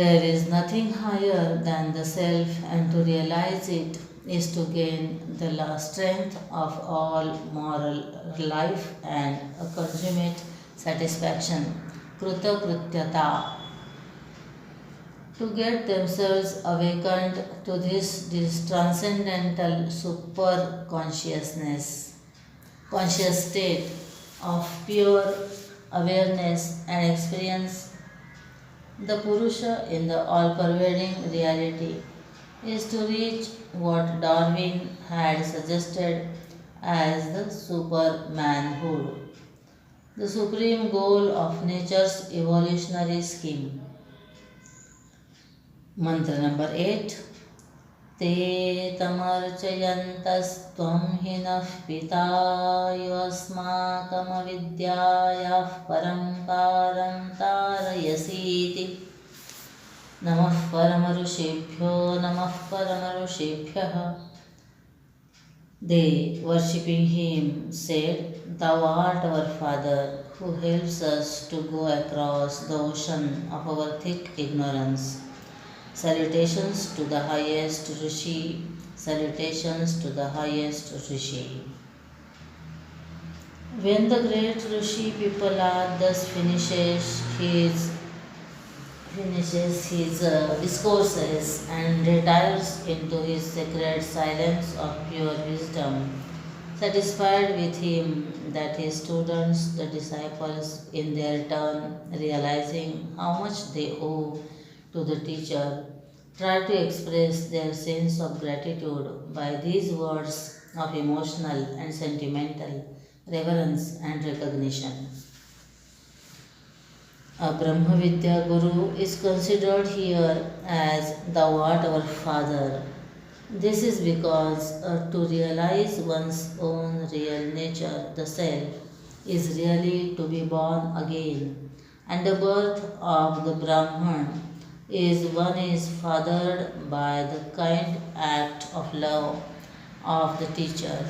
There is nothing higher than the self, and to realize it is to gain the last strength of all moral life and a consummate satisfaction, kruta krutyata, to get themselves awakened to this transcendental super conscious state of pure awareness and experience. The Purusha in the all-pervading reality is to reach what Darwin had suggested as the supermanhood, the supreme goal of nature's evolutionary scheme. Mantra number 8. Te tamarchayantastvam hinah pita yasmakam avidyayah paramparam tarayasiti. Namah paramarushebhyah. They, worshipping him, said, "Thou art our Father, who helps us to go across the ocean of our thick ignorance. Salutations to the highest Rishi, salutations to the highest Rishi." When the great Rishi Pippala thus finishes his discourses and retires into his sacred silence of pure wisdom, satisfied with him that his students, the disciples, in their turn, realizing how much they owe to the teacher, try to express their sense of gratitude by these words of emotional and sentimental reverence and recognition. A Brahmavidya Guru is considered here as thou art our father. This is because to realize one's own real nature, the self, is really to be born again, and the birth of the Brahman is one is fathered by the kind act of love of the teacher.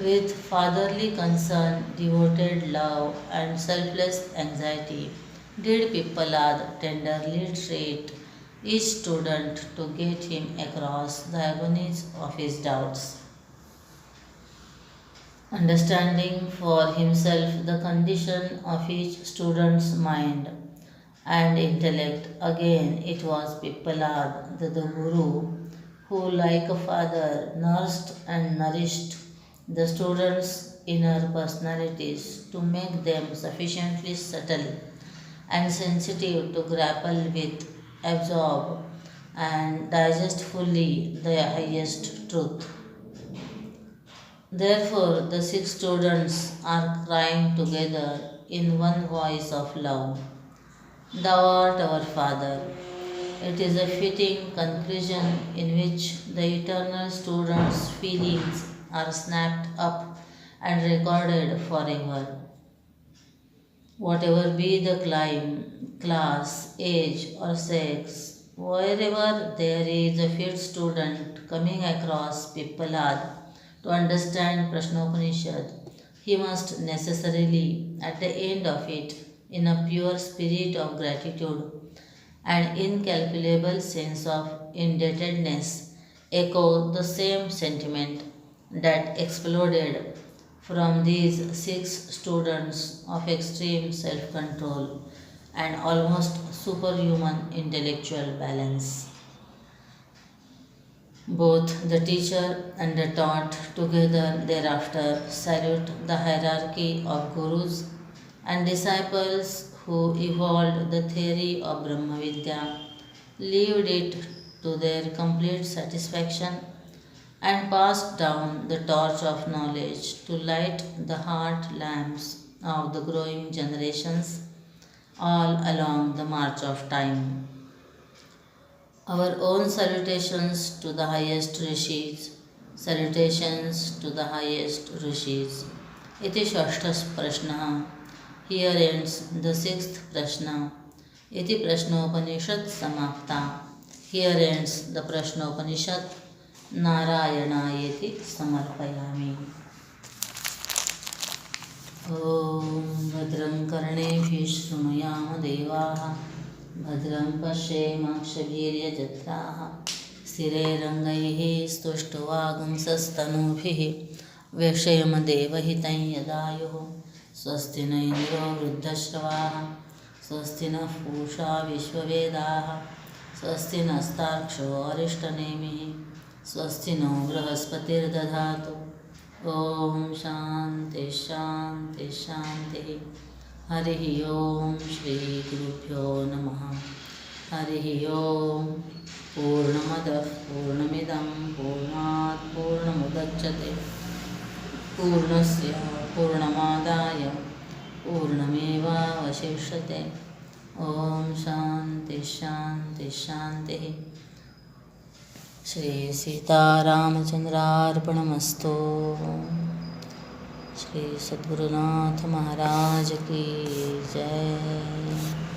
With fatherly concern, devoted love, and selfless anxiety, did Pippalad tenderly treat each student to get him across the agonies of his doubts. Understanding for himself the condition of each student's mind and intellect, again it was Pippalad, the Guru, who, like a father, nursed and nourished the students' inner personalities to make them sufficiently subtle and sensitive to grapple with, absorb, and digest fully the highest truth. Therefore, the six students are crying together in one voice of love: thou art our Father. It is a fitting conclusion in which the eternal student's feelings are snapped up and recorded forever. Whatever be the class, age, or sex, wherever there is a fit student coming across Pippalad to understand Prashnopanishad, he must necessarily, at the end of it, in a pure spirit of gratitude and incalculable sense of indebtedness, echo the same sentiment that exploded from these six students of extreme self control and almost superhuman intellectual balance. Both the teacher and the taught together thereafter salute the hierarchy of gurus and disciples who evolved the theory of Brahmavidya, lived it to their complete satisfaction, and passed down the torch of knowledge to light the heart lamps of the growing generations all along the march of time. Our own salutations to the highest rishis, salutations to the highest rishis. Iti shashtas prashna. Here ends the sixth prashna. Iti Prashnopanishad samapta. Here ends the Prashnopanishad. नारायणायेति समर्पयामि. ॐ भद्रं कर्णेभिः शृणुयाम देवाः भद्रं पश्येमाक्षभिर्यजत्राः स्थिरैरङ्गैः स्तुष्टुवागुंसस्तनूभिः व्यक्षयमदेवहितं यदायुः स्वस्ति न इन्द्रो वृद्धश्रवाः स्वस्ति नः पूषा विश्ववेदाः स्वस्ति नस्तार्क्ष्यो अरिष्टनेमिः स्वस्ति नो बृहस्पतिर्दधातु. ॐ शान्ति शान्ति शान्तिः. हरिः ॐ श्रीगुरुभ्यो नमः. हरिः ॐ. पूर्णमदः पूर्णमिदं पूर्णात् पूर्णमुदच्यते पूर्णस्य पूर्णमादाय पूर्णमेवावशिष्यते. ॐ शान्ति शान्ति शान्तिः. श्री सीतारामचंद्रार्पणमस्तु. श्री सद्गुरुनाथ महाराज की जय.